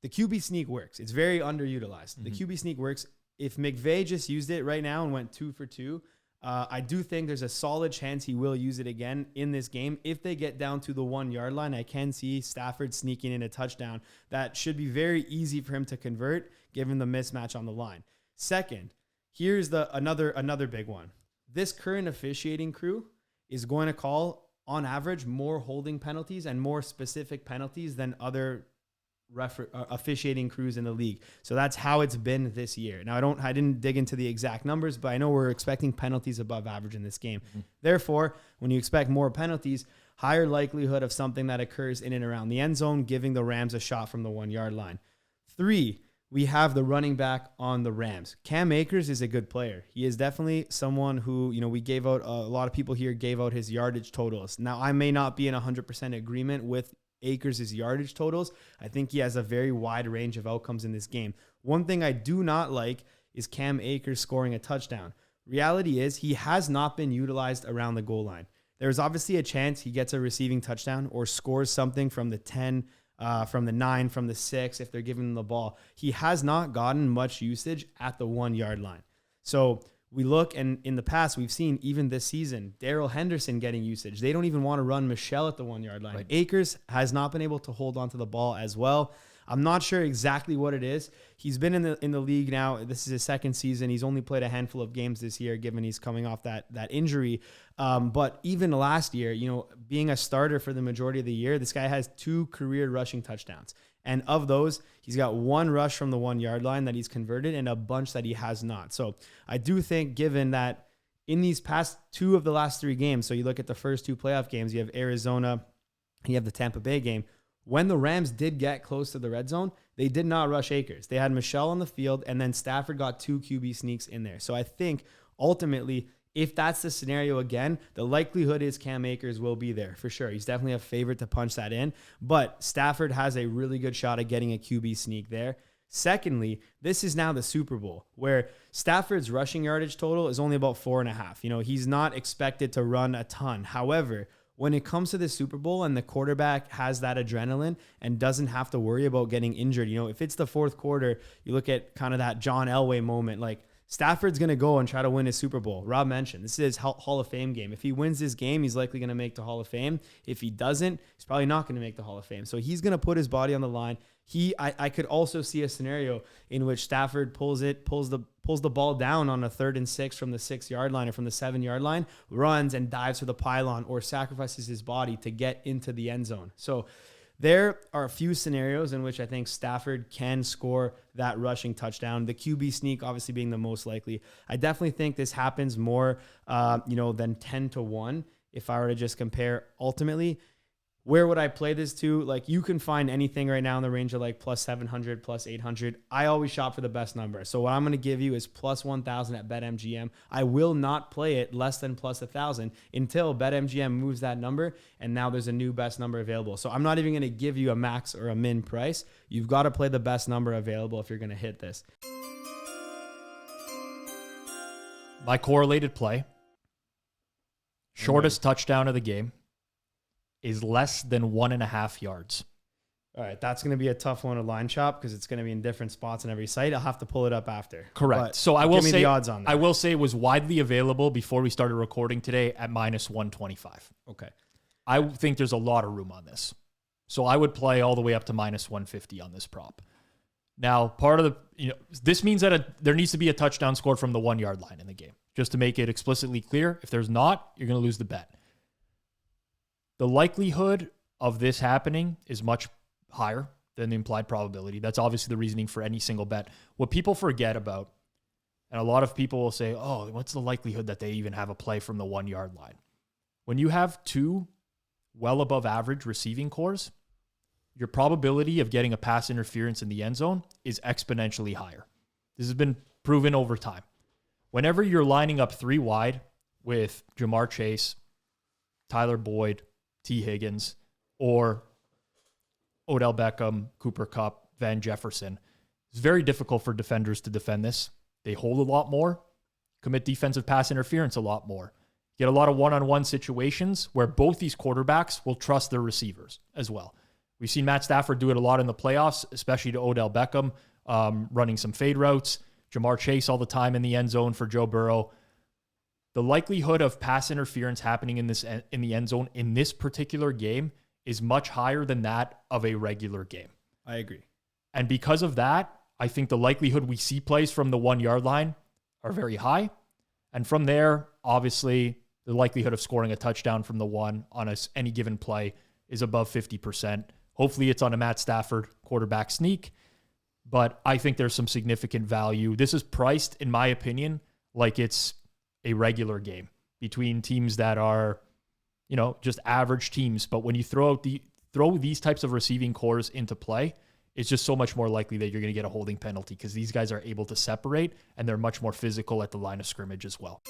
The QB sneak works. It's very underutilized. The QB sneak works. If McVay just used it right now and went 2 for 2, I do think there's a solid chance he will use it again in this game. If they get down to the 1-yard line, I can see Stafford sneaking in a touchdown. That should be very easy for him to convert given the mismatch on the line. Second, here's another big one. This current officiating crew is going to call, on average, more holding penalties and more specific penalties than other officiating crews in the league. So that's how it's been this year. Now, I didn't dig into the exact numbers, but I know we're expecting penalties above average in this game. Therefore, when you expect more penalties, higher likelihood of something that occurs in and around the end zone, giving the Rams a shot from the 1-yard line. 3, we have the running back on the Rams. Cam Akers is a good player. He is definitely someone who, we gave out, a lot of people here gave out his yardage totals. Now, I may not be in 100% agreement with Akers' yardage totals. I think he has a very wide range of outcomes in this game. One thing I do not like is Cam Akers scoring a touchdown. Reality is he has not been utilized around the goal line. There's obviously a chance he gets a receiving touchdown or scores something from the 10, from the 9, from the 6, if they're giving him the ball. He has not gotten much usage at the 1-yard line. So we look, and in the past, we've seen even this season, Darrell Henderson getting usage. They don't even want to run Michelle at the 1-yard line. Right. Akers has not been able to hold onto the ball as well. I'm not sure exactly what it is. He's been in the league now. This is his 2nd season. He's only played a handful of games this year, given he's coming off that injury. But even last year, being a starter for the majority of the year, this guy has 2 career rushing touchdowns. And of those, he's got 1 rush from the 1-yard line that he's converted and a bunch that he has not. So I do think, given that in these past 2 of the last 3 games, so you look at the first 2 playoff games, you have Arizona, you have the Tampa Bay game. When the Rams did get close to the red zone, they did not rush Akers. They had Michelle on the field, and then Stafford got 2 QB sneaks in there. So I think ultimately, if that's the scenario again, the likelihood is Cam Akers will be there for sure. He's definitely a favorite to punch that in, but Stafford has a really good shot at getting a QB sneak there. Secondly, this is now the Super Bowl where Stafford's rushing yardage total is only about 4.5. He's not expected to run a ton. However, when it comes to the Super Bowl and the quarterback has that adrenaline and doesn't have to worry about getting injured, if it's the 4th quarter, you look at kind of that John Elway moment, like Stafford's going to go and try to win his Super Bowl. Rob mentioned this is his Hall of Fame game. If he wins this game, he's likely going to make the Hall of Fame. If he doesn't, he's probably not going to make the Hall of Fame. So he's going to put his body on the line. I could also see a scenario in which Stafford pulls the ball down on a 3rd and 6 from the 6-yard line or from the 7-yard line, runs and dives for the pylon or sacrifices his body to get into the end zone. So there are a few scenarios in which I think Stafford can score that rushing touchdown. The QB sneak obviously being the most likely. I definitely think this happens more, than 10 to 1. If I were to just compare ultimately, Where would I play this to? Like, you can find anything right now in the range of like plus 700, plus 800. I always shop for the best number. So what I'm going to give you is plus 1,000 at BetMGM. I will not play it less than plus 1,000 until BetMGM moves that number, and now there's a new best number available. So I'm not even going to give you a max or a min price. You've got to play the best number available if you're going to hit this. My correlated play, shortest touchdown of the game, is less than 1.5 yards. All right, that's going to be a tough one to line shop because it's going to be in different spots on every site. I'll have to pull it up after. Correct. But so I will give me say the odds on that. I will say it was widely available before we started recording today at minus 125. Okay. I think there's a lot of room on this. So I would play all the way up to minus 150 on this prop. Now, part of this means that there needs to be a touchdown scored from the 1 yard line in the game. Just to make it explicitly clear, if there's not, you're going to lose the bet. The likelihood of this happening is much higher than the implied probability. That's obviously the reasoning for any single bet. What people forget about, and a lot of people will say, oh, what's the likelihood that they even have a play from the 1 yard line? When you have two well above average receiving cores, your probability of getting a pass interference in the end zone is exponentially higher. This has been proven over time. Whenever you're lining up three wide with Jamar Chase, Tyler Boyd, T. Higgins, or Odell Beckham, Cooper Kupp, Van Jefferson, it's very difficult for defenders to defend this. They hold a lot more, commit defensive pass interference a lot more. Get a lot of one-on-one situations where both these quarterbacks will trust their receivers as well. We've seen Matt Stafford do it a lot in the playoffs, especially to Odell Beckham, running some fade routes. Jamar Chase all the time in the end zone for Joe Burrow. The likelihood of pass interference happening in the end zone in this particular game is much higher than that of a regular game. I agree. And because of that, I think the likelihood we see plays from the 1 yard line are very high. And from there, obviously, the likelihood of scoring a touchdown from the one on any given play is above 50%. Hopefully it's on a Matt Stafford quarterback sneak, but I think there's some significant value. This is priced, in my opinion, like it's a regular game between teams that are, just average teams. But when you throw these types of receiving cores into play, it's just so much more likely that you're going to get a holding penalty because these guys are able to separate and they're much more physical at the line of scrimmage as well.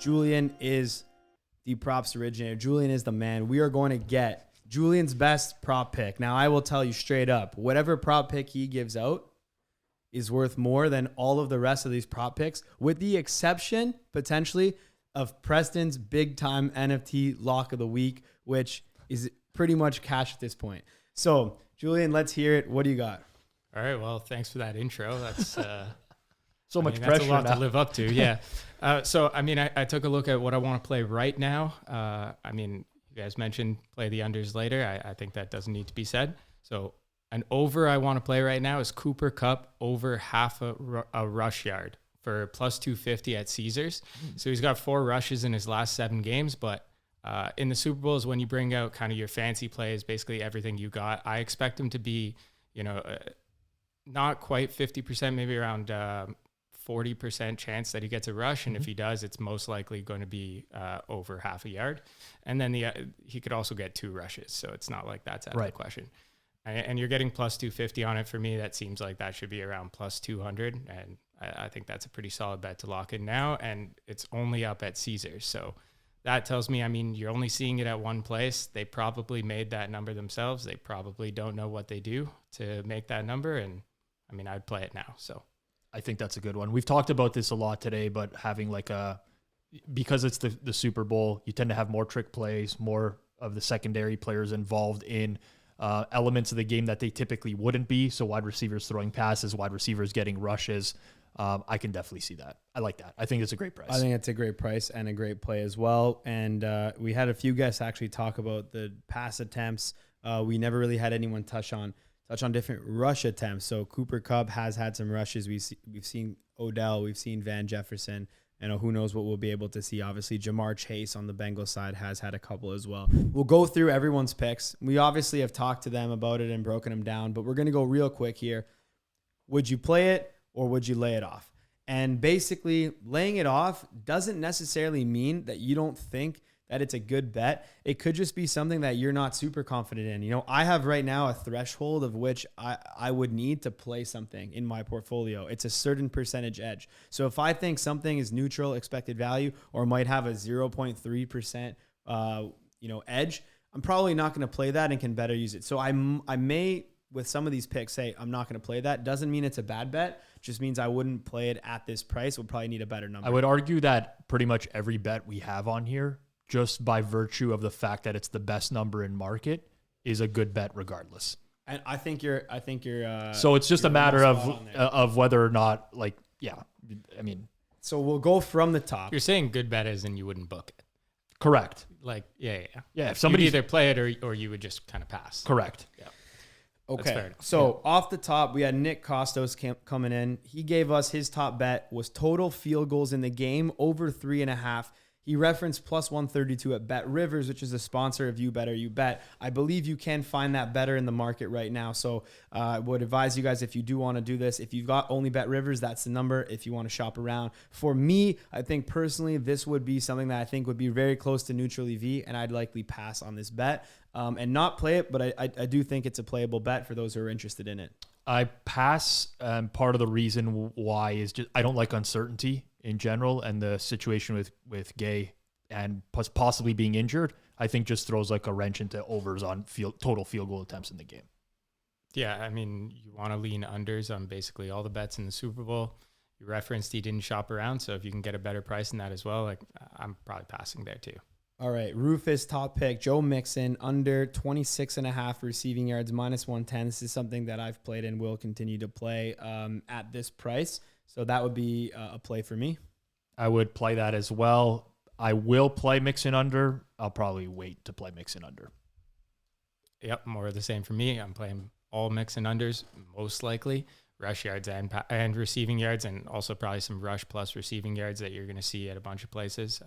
Julian is the props originator. Julian is the man. We are going to get Julian's best prop pick. Now, I will tell you straight up, whatever prop pick he gives out is worth more than all of the rest of these prop picks, with the exception, potentially, of Preston's big-time NFT lock of the week, which is pretty much cash at this point. So, Julian, let's hear it. What do you got? All right. Well, thanks for that intro. That's so much that's pressure a lot now to live up to. Yeah. I took a look at what I want to play right now. You guys mentioned play the unders later. I think that doesn't need to be said. So an over I want to play right now is Cooper Kupp over half a rush yard for plus 250 at Caesars. So he's got 4 rushes in his last 7 games, but in the Super Bowl is when you bring out kind of your fancy plays, basically everything you got. I expect him to be, not quite 50%, maybe around 40% chance that he gets a rush. And if he does, it's most likely going to be over half a yard. And then he could also get 2 rushes. So it's not like that's out of the question. And you're getting plus 250 on it. For me, that seems like that should be around plus 200. And I think that's a pretty solid bet to lock in now. And it's only up at Caesars. So that tells me, you're only seeing it at one place. They probably made that number themselves. They probably don't know what they do to make that number. And I'd play it now. So I think that's a good one. We've talked about this a lot today, but having because it's the Super Bowl, you tend to have more trick plays, more of the secondary players involved in elements of the game that they typically wouldn't be. So wide receivers throwing passes, wide receivers getting rushes. I can definitely see that. I like that. I think it's a great price. I think it's a great price and a great play as well. And we had a few guests actually talk about the pass attempts. We never really had anyone touch on different rush attempts. So Cooper Kupp has had some rushes. We've seen Odell, we've seen Van Jefferson, and who knows what we'll be able to see. Obviously, Jamar Chase on the Bengals side has had a couple as well. We'll go through everyone's picks. We obviously have talked to them about it and broken them down, but we're going to go real quick here. Would you play it or would you lay it off? And basically, laying it off doesn't necessarily mean that you don't think that it's a good bet. It could just be something that you're not super confident in. You know, I have right now a threshold of which I would need to play something in my portfolio. It's a certain percentage edge. So if I think something is neutral expected value or might have a 0.3%, edge, I'm probably not going to play that and can better use it. So I may, with some of these picks, say I'm not going to play that. Doesn't mean it's a bad bet. Just means I wouldn't play it at this price. Would probably need a better number. I would argue that pretty much every bet we have on here, just by virtue of the fact that it's the best number in market, is a good bet regardless. And I think you're. So it's just a matter of whether or not, So we'll go from the top. You're saying good bet is, and you wouldn't book it. Correct. Like, yeah. If somebody either play it or you would just kind of pass. Correct. Yeah. Okay. So off the top, we had Nick Kostos coming in. He gave us his top bet was total field goals in the game over 3.5. He referenced plus 132 at Bet Rivers, which is a sponsor of You Better You Bet. I believe you can find that better in the market right now. So I would advise you guys, if you do want to do this, if you've got only Bet Rivers, that's the number. If you want to shop around. For me, I think personally, this would be something that I think would be very close to neutral EV, and I'd likely pass on this bet and not play it. But I do think it's a playable bet for those who are interested in it. I pass. Part of the reason why is just I don't like uncertainty in general, and the situation with Gay and possibly being injured, I think just throws like a wrench into overs on total field goal attempts in the game. Yeah, I mean, you want to lean unders on basically all the bets in the Super Bowl. You referenced he didn't shop around, so if you can get a better price than that as well, like I'm probably passing there too. All right, Rufus top pick, Joe Mixon under 26.5 receiving yards, minus 110. This is something that I've played and will continue to play at this price. So that would be a play for me. I would play that as well. I will play Mixon under. I'll probably wait to play Mixon under. Yep, more of the same for me. I'm playing all Mixon unders, most likely. Rush yards and receiving yards, and also probably some rush plus receiving yards that you're going to see at a bunch of places.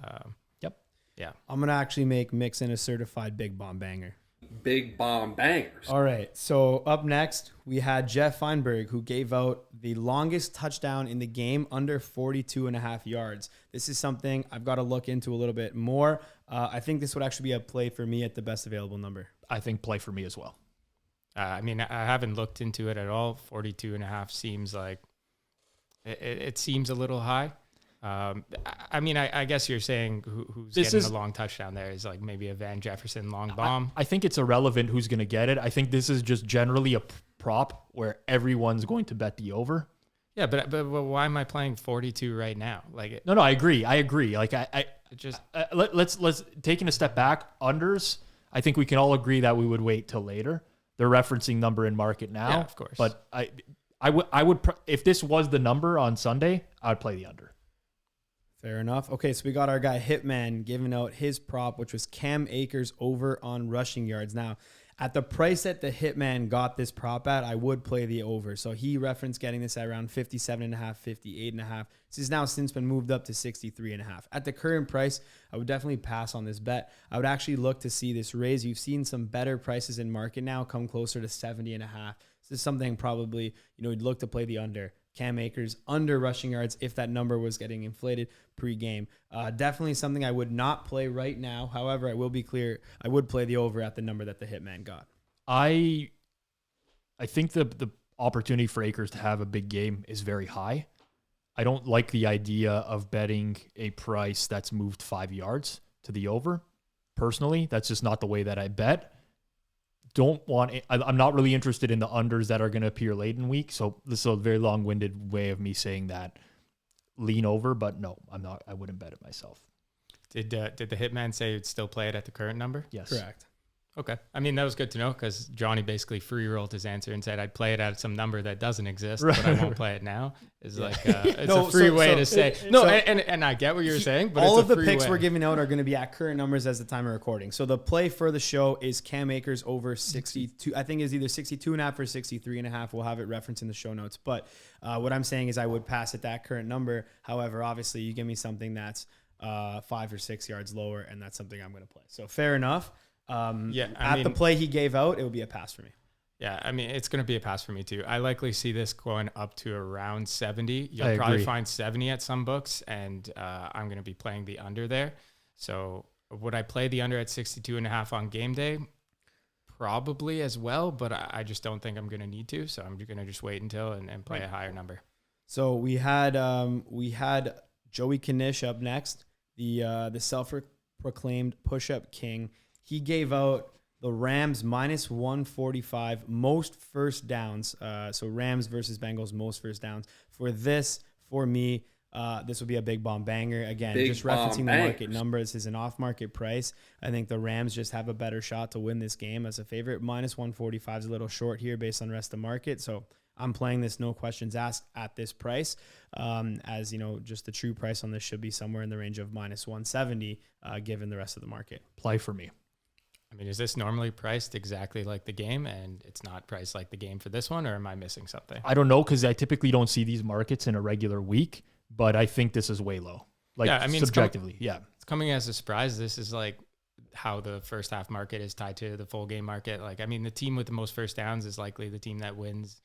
Yeah. I'm going to actually make Mixon a certified big bomb banger. Big bomb bangers. All right. So up next, we had Geoff Feinberg, who gave out the longest touchdown in the game under 42.5 yards. This is something I've got to look into a little bit more. I think this would actually be a play for me at the best available number. I think play for me as well. I mean, I haven't looked into it at all. 42.5 seems like it seems a little high. I mean, I guess you're saying who's getting the long touchdown there is like maybe a Van Jefferson long bomb. I think it's irrelevant who's going to get it. I think this is just generally a prop where everyone's going to bet the over. Yeah, but why am I playing 42 right now? Like, no, I agree. Like I just let's taking a step back. Unders, I think we can all agree that we would wait till later. They're referencing number in market now, yeah, of course. But I would if this was the number on Sunday, I would play the under. Fair enough. Okay, so we got our guy Hitman giving out his prop, which was Cam Akers over on rushing yards. Now, at the price that the Hitman got this prop at, I would play the over. So he referenced getting this at around 57.5, 58.5. This has now since been moved up to 63.5. At the current price, I would definitely pass on this bet. I would actually look to see this raise. You've seen some better prices in market now come closer to 70.5. This is something probably, you'd look to play the under. Cam Akers under rushing yards if that number was getting inflated pre-game. Definitely something I would not play right now. However, I will be clear, I would play the over at the number that the Hitman got. I think the opportunity for Akers to have a big game is very high. I don't like the idea of betting a price that's moved 5 yards to the over. Personally, that's just not the way that I bet. I'm not really interested in the unders that are going to appear late in week. So this is a very long-winded way of me saying that lean over, but no, I'm not. I wouldn't bet it myself. Did the Hitman say you'd still play it at the current number? Yes. Correct. Okay. I mean, that was good to know because Johnny basically free rolled his answer and said, I'd play it at some number that doesn't exist, but I won't play it now. It's like, it's a free way to say, and I get what you're saying, but all it's of the free picks way. we're giving out are going to be at current numbers as the time of recording. So the play for the show is Cam Akers over 62. I think is either 62.5 or 63.5. We'll have it referenced in the show notes. But what I'm saying is I would pass at that current number. However, obviously you give me something that's 5 or 6 yards lower, and that's something I'm going to play. So fair enough. The play he gave out, it would be a pass for me. Yeah, I mean, it's going to be a pass for me too. I likely see this going up to around 70. You'll probably find 70 at some books, and I'm going to be playing the under there. So Would I play the under at 62.5 on game day? Probably as well, but I just don't think I'm going to need to. So I'm going to just wait until and play a higher number. So we had Joey Knish up next, the self-proclaimed push-up king. He gave out the Rams minus 145 most first downs. So Rams versus Bengals most first downs. For me, this will be a big bomb banger. Again, Big just bomb referencing the bangers. market numbers is an off-market price. I think the Rams just have a better shot to win this game as a favorite. Minus 145 is a little short here based on the rest of the market. So I'm playing this no questions asked at this price. As you know, just the true price on this should be somewhere in the range of minus 170, given the rest of the market. Play for me. I mean, is this normally priced exactly like the game and it's not priced like the game for this one, or am I missing something? I don't know, because I typically don't see these markets in a regular week, but I think this is way low. Like, yeah, I mean, subjectively, it's coming as a surprise. This is like how the first half market is tied to the full game market. Like, I mean, the team with the most first downs is likely the team that wins.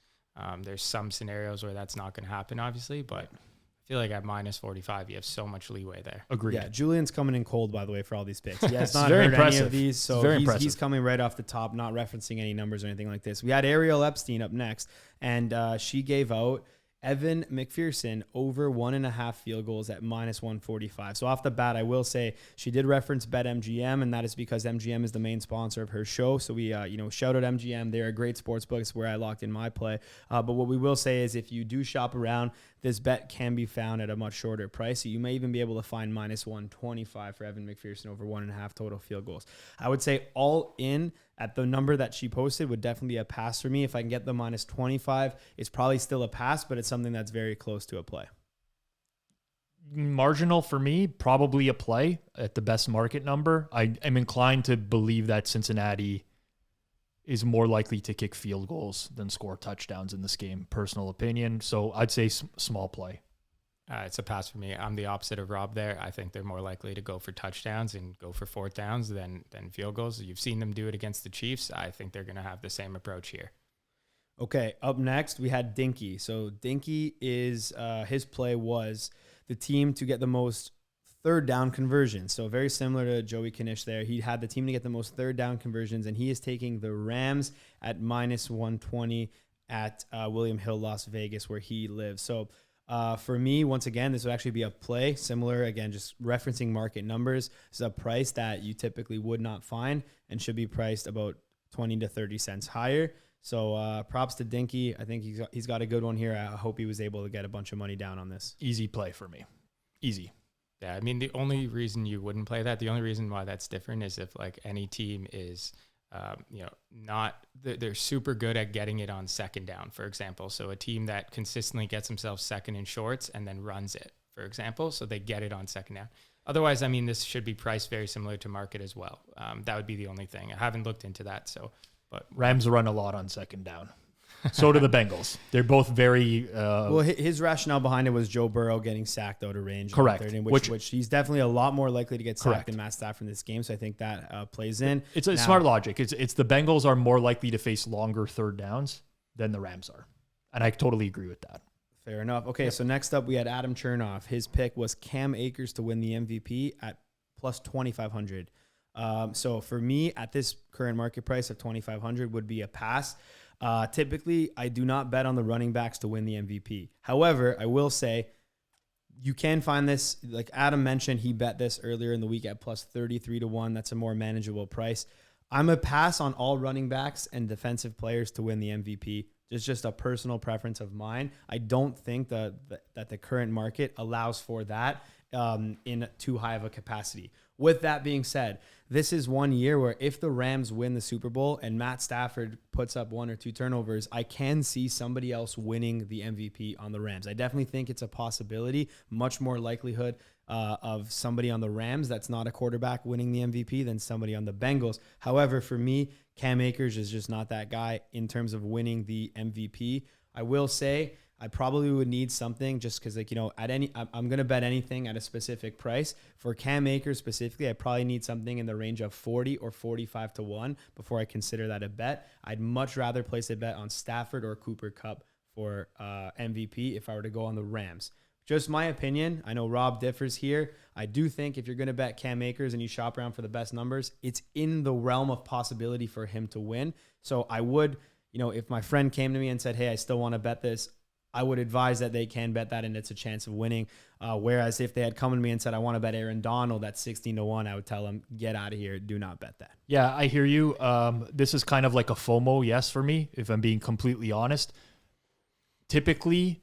There's some scenarios where that's not going to happen, obviously, but I feel like at minus 45, you have so much leeway there. Agreed. Yeah, Julian's coming in cold, by the way, for all these picks. He has It's not very heard any impressive. of these, It's so very he's impressive. coming right off the top, not referencing any numbers or anything like this. We had Ariel Epstein up next, and she gave out Evan McPherson over 1.5 field goals at minus 145. So off the bat, I will say she did reference BetMGM, and that is because MGM is the main sponsor of her show. So we, shout out MGM. They're a great sports book. It's where I locked in my play. But what we will say is if you do shop around, this bet can be found at a much shorter price. So you may even be able to find minus 125 for Evan McPherson over 1.5 total field goals. I would say all in at the number that she posted would definitely be a pass for me. If I can get the minus 25, it's probably still a pass, but it's something that's very close to a play. Marginal for me, probably a play at the best market number. I am inclined to believe that Cincinnati is more likely to kick field goals than score touchdowns in this game. Personal opinion. So I'd say small play. It's a pass for me. I'm the opposite of Rob there. I think they're more likely to go for touchdowns and go for fourth downs than field goals. You've seen them do it against the Chiefs. I think they're going to have the same approach here. Okay, up next, we had Dinky. So Dinky is, his play was the team to get the most third down conversions. So very similar to Joey Knish there. He had the team to get the most third down conversions, and he is taking the Rams at minus 120 at William Hill, Las Vegas, where he lives. So for me, once again, this would actually be a play similar, again, just referencing market numbers. This is a price that you typically would not find and should be priced about 20 to 30 cents higher. So props to Dinky. I think he's got a good one here. I hope he was able to get a bunch of money down on this. Easy play for me. Easy. Yeah, I mean, the only reason you wouldn't play that, the only reason why that's different is if like any team is, they're super good at getting it on second down, for example. So a team that consistently gets themselves second and shorts and then runs it, for example, so they get it on second down. Otherwise, I mean, this should be priced very similar to market as well. That would be the only thing. I haven't looked into that, but Rams run a lot on second down. So do the Bengals. They're both very... well, his rationale behind it was Joe Burrow getting sacked out of range. Correct. Which he's definitely a lot more likely to get sacked Correct. than Matt Stafford in this game. So I think that plays in. It's a smart logic. It's the Bengals are more likely to face longer third downs than the Rams are. And I totally agree with that. Fair enough. Okay, so next up we had Adam Chernoff. His pick was Cam Akers to win the MVP at plus 2,500. So for me, at this current market price of 2,500 would be a pass. Typically, I do not bet on the running backs to win the MVP. However, I will say you can find this, like Adam mentioned, he bet this earlier in the week at plus 33 to 1. That's a more manageable price. I'm a pass on all running backs and defensive players to win the MVP. It's just a personal preference of mine. I don't think that the current market allows for that in too high of a capacity. With that being said, this is one year where if the Rams win the Super Bowl and Matt Stafford puts up 1 or 2 turnovers, I can see somebody else winning the MVP on the Rams. I definitely think it's a possibility, much more likelihood of somebody on the Rams that's not a quarterback winning the MVP than somebody on the Bengals. However, for me, Cam Akers is just not that guy in terms of winning the MVP. I will say I probably would need something just because, I'm going to bet anything at a specific price. For Cam Akers specifically, I probably need something in the range of 40 or 45 to 1 before I consider that a bet. I'd much rather place a bet on Stafford or Cooper Kupp for MVP if I were to go on the Rams. just my opinion. I know Rob differs here. I do think if you're going to bet Cam Akers and you shop around for the best numbers, it's in the realm of possibility for him to win. So I would, if my friend came to me and said, hey, I still want to bet this, I would advise that they can bet that and it's a chance of winning. Whereas if they had come to me and said, I want to bet Aaron Donald at 16-1, I would tell them, get out of here. Do not bet that. Yeah, I hear you. This is kind of like a FOMO yes for me, if I'm being completely honest. Typically,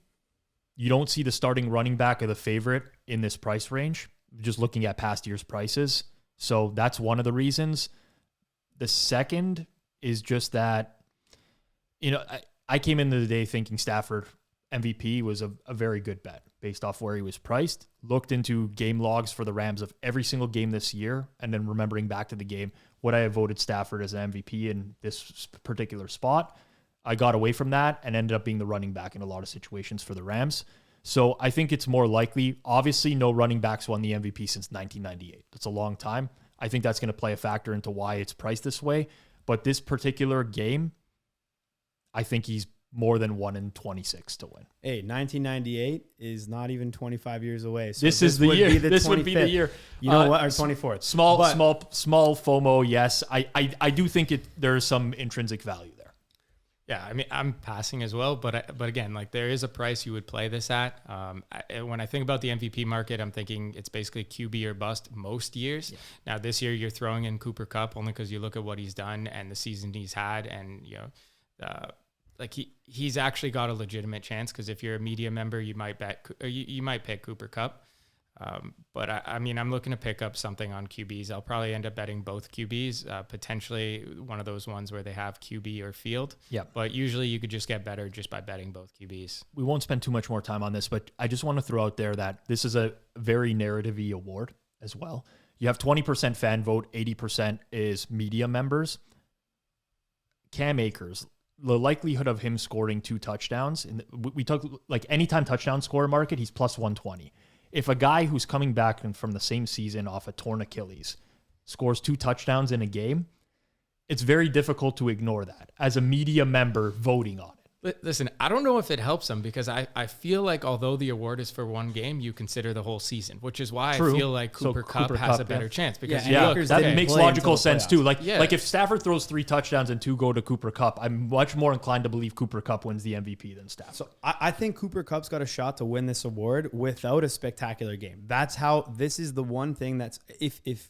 you don't see the starting running back of the favorite in this price range, just looking at past year's prices. So that's one of the reasons. The second is just that, I came into the day thinking Stafford MVP was a very good bet based off where he was priced. Looked into game logs for the Rams of every single game this year, and then remembering back to the game, would I have voted Stafford as an MVP in this particular spot? I got away from that and ended up being the running back in a lot of situations for the Rams. So I think it's more likely. Obviously, no running backs won the MVP since 1998. That's a long time. I think that's going to play a factor into why it's priced this way. But this particular game, I think he's more than 1 in 26 to win. Hey, 1998 is not even 25 years away. So this is the year. This would be the year. You know what? Or 24th. Small FOMO. Yes, I do think there's some intrinsic value there. Yeah, I mean, I'm passing as well, but again, like there is a price you would play this at. When I think about the MVP market, I'm thinking it's basically QB or bust most years. Yeah. Now this year you're throwing in Cooper Kupp only because you look at what he's done and the season he's had, and he's actually got a legitimate chance because if you're a media member, you might bet or you might pick Cooper Kupp. But I mean, I'm looking to pick up something on QBs. I'll probably end up betting both QBs, potentially one of those ones where they have QB or field. Yeah. But usually you could just get better just by betting both QBs. We won't spend too much more time on this, but I just want to throw out there that this is a very narrative-y award as well. You have 20% fan vote, 80% is media members. Cam Akers, the likelihood of him scoring 2 touchdowns, we took like anytime touchdown score market, he's plus 120. If a guy who's coming back from the same season off a torn Achilles scores 2 touchdowns in a game, it's very difficult to ignore that as a media member voting on it. Listen, I don't know if it helps them because I feel like although the award is for one game, you consider the whole season, which is why True. I feel like Cooper Kupp has a better chance because that makes logical sense too. Like if Stafford throws 3 touchdowns and 2 go to Cooper Kupp, I'm much more inclined to believe Cooper Kupp wins the MVP than Stafford. So I think Cooper Kupp's got a shot to win this award without a spectacular game. That's how this is the one thing that's if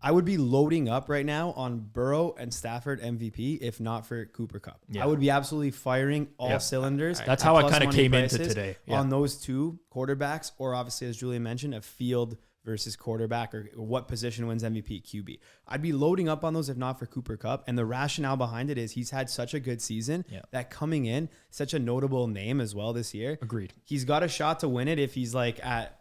I would be loading up right now on Burrow and Stafford MVP if not for Cooper Kupp. Yeah. I would be absolutely firing all cylinders. That's how I kind of came into today. On those 2 quarterbacks, or obviously, as Julian mentioned, a field versus quarterback, or what position wins MVP, QB. I'd be loading up on those if not for Cooper Kupp. And the rationale behind it is he's had such a good season that coming in, such a notable name as well this year. Agreed. He's got a shot to win it if he's like at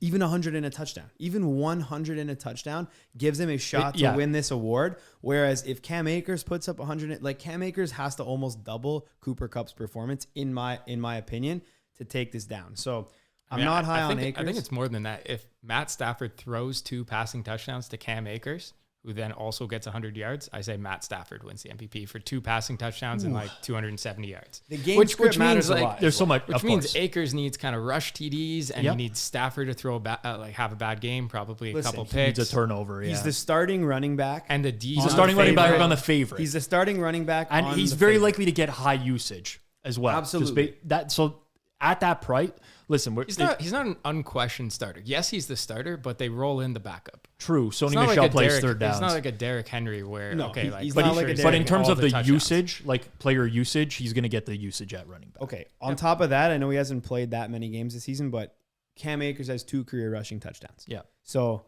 even 100 in a touchdown, even 100 in a touchdown gives him a shot to win this award. Whereas if Cam Akers puts up 100, like Cam Akers has to almost double Cooper Kupp's performance in my opinion to take this down. So I'm not high on Akers. I think it's more than that. If Matt Stafford throws 2 passing touchdowns to Cam Akers, who then also gets 100 yards, I say Matt Stafford wins the MVP for 2 passing touchdowns and like 270 yards. The game which script matters means a like lot. There's so much. Which means Akers needs kind of rush TDs, and he needs Stafford to throw have a bad game, probably a couple picks. He needs a turnover. He's the starting running back, and he's the starting running back on the favorite. He's the starting running back, and he's very likely to get high usage as well. Absolutely. So at that price, listen, he's not an unquestioned starter. Yes, he's the starter, but they roll in the backup. True. Sony Michel plays third downs. It's not like a Derrick Henry where but in terms of the usage, like player usage, he's going to get the usage at running back. Okay. On top of that, I know he hasn't played that many games this season, but Cam Akers has 2 career rushing touchdowns. Yeah. So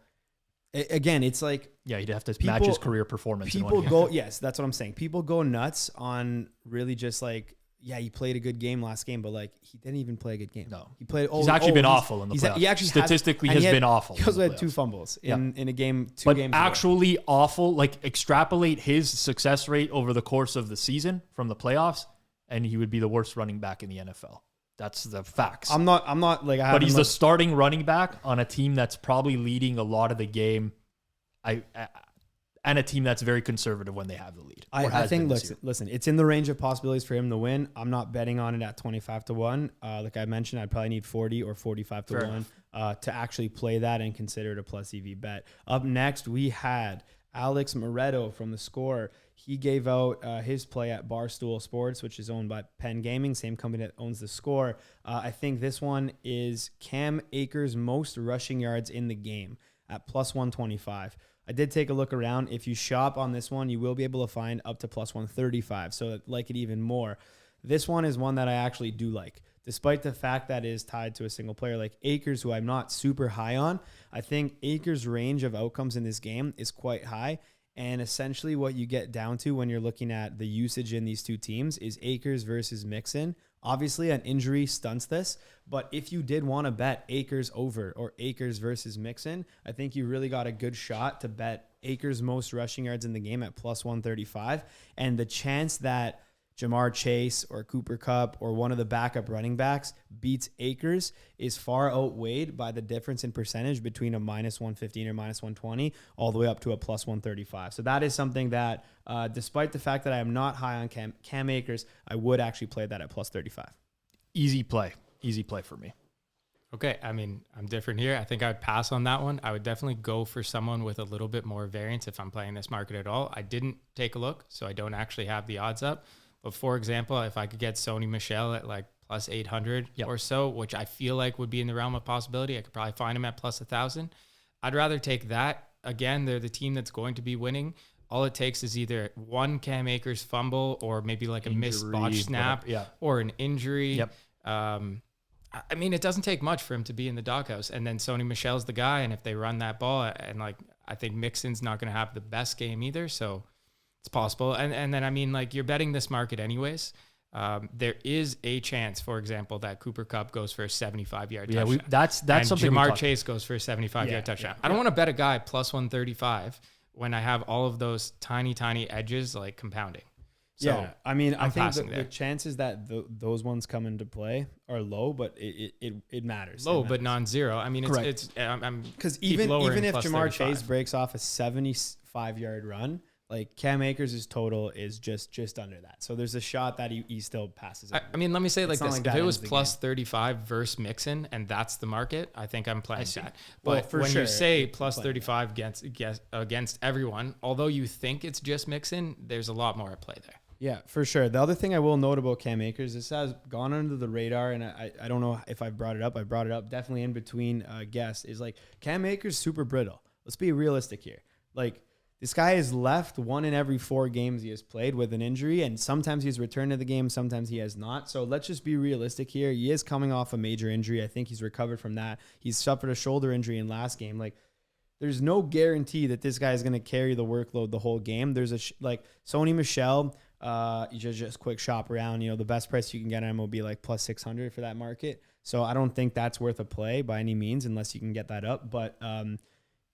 again, it's like you'd have to match his career performance. People go yes, that's what I'm saying. People go nuts on really just like. Yeah, he played a good game last game, but like he didn't even play a good game. No, he played. He's actually been awful in the playoffs. He actually statistically has been awful. He also had 2 fumbles in a game. 2 games. But actually awful. Like extrapolate his success rate over the course of the season from the playoffs, and he would be the worst running back in the NFL. That's the facts. I'm not like. But he's the starting running back on a team that's probably leading a lot of the game. and a team that's very conservative when they have the lead. I think, listen, it's in the range of possibilities for him to win. I'm not betting on it at 25-1. Like I mentioned, I'd probably need 40 or 45-1 to actually play that and consider it a plus EV bet. Up next, we had Alex Moretto from The Score. He gave out his play at Barstool Sports, which is owned by Penn Gaming, same company that owns The Score. I think this one is Cam Akers' most rushing yards in the game at plus 125. I did take a look around. If you shop on this one, you will be able to find up to plus 135. So I like it even more. This one is one that I actually do like. Despite the fact that it is tied to a single player like Akers, who I'm not super high on, I think Akers' range of outcomes in this game is quite high. And essentially what you get down to when you're looking at the usage in these two teams is Akers versus Mixon. Obviously, an injury stunts this, but if you did want to bet Akers over or Akers versus Mixon, I think you really got a good shot to bet Akers' most rushing yards in the game at plus 135. And the chance that Jamar Chase or Cooper Kupp or one of the backup running backs beats Akers is far outweighed by the difference in percentage between a minus 115 or minus 120 all the way up to a plus 135. So that is something that, despite the fact that I am not high on Cam Akers, I would actually play that at plus 35. Easy play for me. Okay, I mean, I'm different here. I think I would pass on that one. I would definitely go for someone with a little bit more variance if I'm playing this market at all. I didn't take a look, so I don't actually have the odds up. But for example, if I could get Sony Michel at like plus 800 or so, which I feel like would be in the realm of possibility, I could probably find him at plus 1,000. I'd rather take that. Again, they're the team that's going to be winning. All it takes is either one Cam Akers fumble or maybe like a missed botch snap or an injury. I mean, it doesn't take much for him to be in the doghouse. And then Sony Michel's the guy. And if they run that ball, and like, I think Mixon's not going to have the best game either. So it's possible. And then, I mean, like, you're betting this market anyways. There is a chance, for example, that Cooper Kupp goes for a 75-yard touchdown. That's and something Jamar Chase goes for a 75-yard touchdown. I don't want to bet a guy plus 135 when I have all of those tiny edges like compounding. So I mean, I think the chances that those ones come into play are low, but it matters. Low, but non-zero. I mean, it's because even if Jamar Chase breaks off a 75-yard run, like Cam Akers' total is just under that. So there's a shot that he still passes it. I mean, let me say it like this. If it was plus 35 versus Mixon and that's the market, I think I'm playing that. But when you say plus 35 against everyone, although you think it's just Mixon, there's a lot more at play there. Yeah, for sure. The other thing I will note about Cam Akers, this has gone under the radar, and I don't know if I brought it up. I brought it up definitely in between guests, is like Cam Akers super brittle. Let's be realistic here. Like, this guy has left 1 in every 4 games he has played with an injury, and sometimes he's returned to the game, sometimes he has not. So let's just be realistic here. He is coming off a major injury. I think he's recovered from that. He's suffered a shoulder injury in last game. Like, there's no guarantee that this guy is going to carry the workload the whole game. There's like Sony Michel, you just quick shop around. You know, the best price you can get on him will be like plus 600 for that market. So I don't think that's worth a play by any means unless you can get that up. But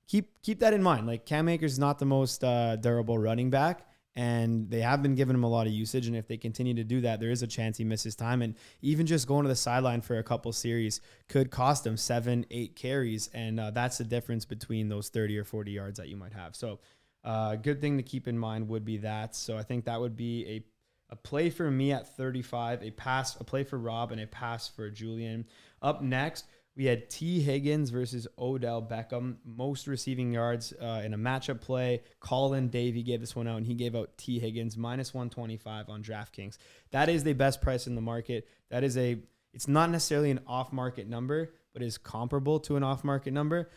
keep that in mind. Like, Cam Akers is not the most durable running back, and they have been giving him a lot of usage. And if they continue to do that, there is a chance he misses time. And even just going to the sideline for a couple series could cost him 7-8 carries. And that's the difference between those 30 or 40 yards that you might have. So good thing to keep in mind would be that. So I think that would be a play for me at 35, a play for Rob, and a pass for Julian. Up next, we had T. Higgins versus Odell Beckham. Most receiving yards in a matchup play. Colin Davy gave this one out, and he gave out T. Higgins minus 125 on DraftKings. That is the best price in the market. It's not necessarily an off-market number, but is comparable to an off-market number.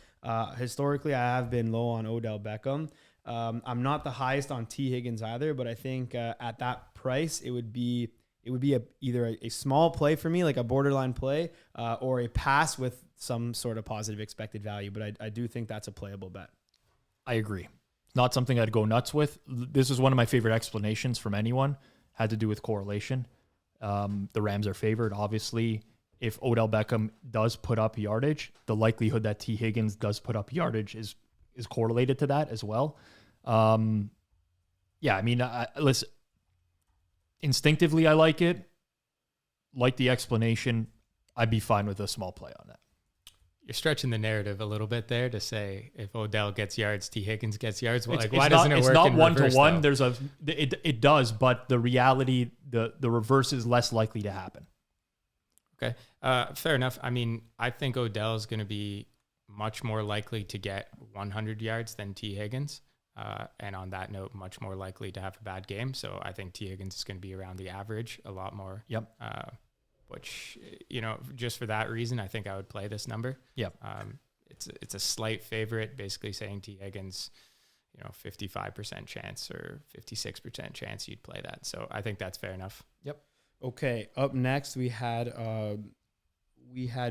Historically, I have been low on Odell Beckham. I'm not the highest on T. Higgins either, but I think at that price, it would be either a small play for me, like a borderline play, or a pass with some sort of positive expected value. But I do think that's a playable bet. I agree. Not something I'd go nuts with. This is one of my favorite explanations from anyone. Had to do with correlation. The Rams are favored. Obviously, if Odell Beckham does put up yardage, the likelihood that T. Higgins does put up yardage is correlated to that as well. I mean, listen, instinctively, I like it. Like the explanation, I'd be fine with a small play on that. You're stretching the narrative a little bit there to say if Odell gets yards, T. Higgins gets yards. Well, It's, like, it's why not, doesn't it it's work not in one reverse, to one. though? There's it does, but the reality, the reverse is less likely to happen. Okay. Fair enough. I mean, I think Odell is going to be much more likely to get 100 yards than T. Higgins. And on that note, much more likely to have a bad game. So I think T. Higgins is going to be around the average a lot more. Yep. Which, just for that reason, I think I would play this number. Yep. It's a slight favorite, basically saying T. Higgins, 55% chance or 56% chance you'd play that. So I think that's fair enough. Yep. Okay. Up next, we had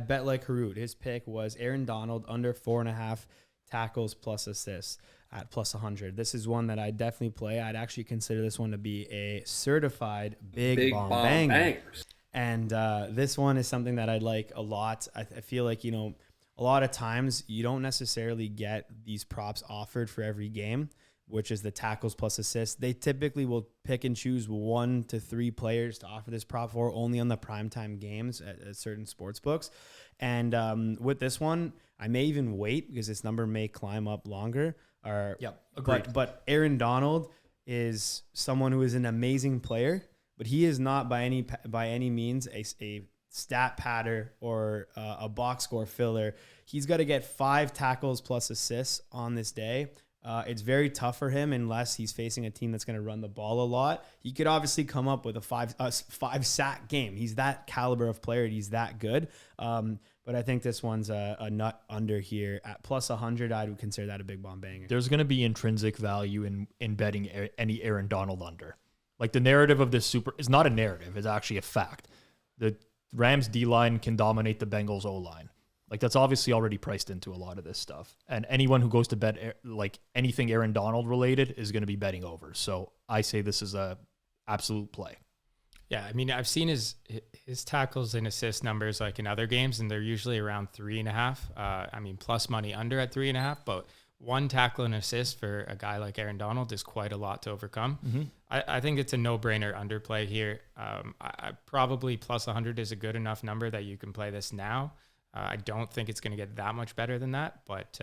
Bet Like Harout. His pick was Aaron Donald under 4.5 tackles plus assists at plus 100. This is one that I definitely play. I'd actually consider this one to be a certified big bomb banger. Bangers. And this one is something that I like a lot. I feel like, a lot of times you don't necessarily get these props offered for every game, which is the tackles plus assists. They typically will pick and choose 1 to 3 players to offer this prop for only on the primetime games at certain sports books. And with this one, I may even wait because this number may climb up longer. Agreed. But Aaron Donald is someone who is an amazing player, but he is not by any means a stat patter or a box score filler. He's got to get 5 tackles plus assists on this day. It's very tough for him unless he's facing a team that's going to run the ball a lot. He could obviously come up with a 5 sack game. He's that caliber of player. He's that good. But I think this one's a nut under here at plus 100. I would consider that a big bomb banger. There's going to be intrinsic value in betting any Aaron Donald under. Like the narrative of this is not a narrative. It's actually a fact. The Rams D-line can dominate the Bengals O-line. Like that's obviously already priced into a lot of this stuff. And anyone who goes to bet like anything Aaron Donald related is going to be betting over. So I say this is a absolute play. Yeah, I mean, I've seen his tackles and assist numbers like in other games, and they're usually around 3.5. I mean, plus money under at 3.5, but 1 tackle and assist for a guy like Aaron Donald is quite a lot to overcome. Mm-hmm. I think it's a no-brainer underplay here. I probably plus 100 is a good enough number that you can play this now. I don't think it's going to get that much better than that, but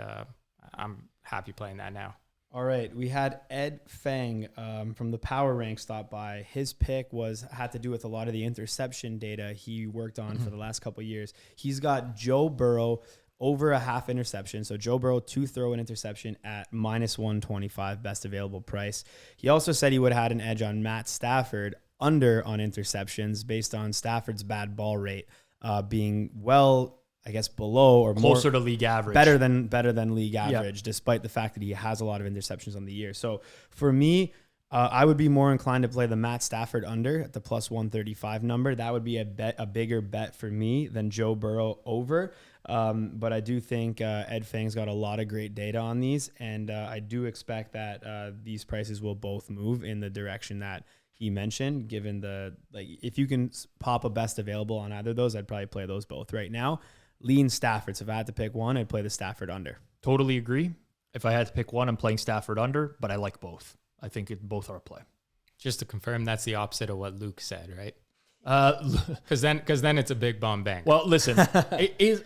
I'm happy playing that now. All right, we had Ed Feng from the Power Rank stop by. His pick had to do with a lot of the interception data he worked on for the last couple of years. He's got Joe Burrow over a half interception. So Joe Burrow to throw an interception at minus 125, best available price. He also said he would have had an edge on Matt Stafford under on interceptions based on Stafford's bad ball rate being I guess below or closer more, to league average, better than league average, despite the fact that he has a lot of interceptions on the year. So for me, I would be more inclined to play the Matt Stafford under at the plus 135 number. That would be a bigger bet for me than Joe Burrow over. But I do think Ed Feng's got a lot of great data on these, and I do expect that these prices will both move in the direction that he mentioned. Given if you can pop a best available on either of those, I'd probably play those both right now. Lean Stafford. So if I had to pick one, I'd play the Stafford under. Totally agree. If I had to pick one, I'm playing Stafford under, but I like both. I think both are a play. Just to confirm, that's the opposite of what Luke said, right? Because then it's a big bomb bang. Well, listen,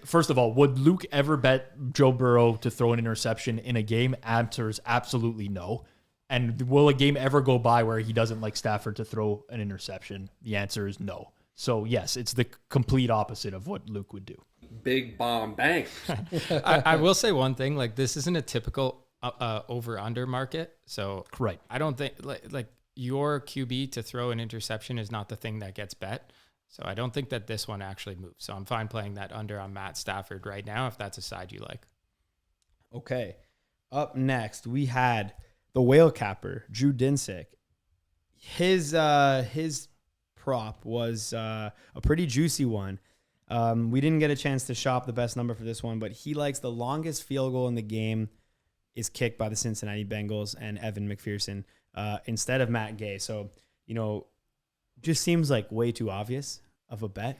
first of all, would Luke ever bet Joe Burrow to throw an interception in a game? Answer is absolutely no. And will a game ever go by where he doesn't like Stafford to throw an interception? The answer is no. So yes, it's the complete opposite of what Luke would do. Big bomb bangers. I will say one thing, like this isn't a typical over-under market. So right. I don't think like your QB to throw an interception is not the thing that gets bet. So I don't think that this one actually moves. So I'm fine playing that under on Matt Stafford right now if that's a side you like. Okay. Up next, we had the whale capper, Drew Dinsick. His prop was a pretty juicy one. We didn't get a chance to shop the best number for this one, but he likes the longest field goal in the game is kicked by the Cincinnati Bengals and Evan McPherson instead of Matt Gay. So, just seems like way too obvious of a bet.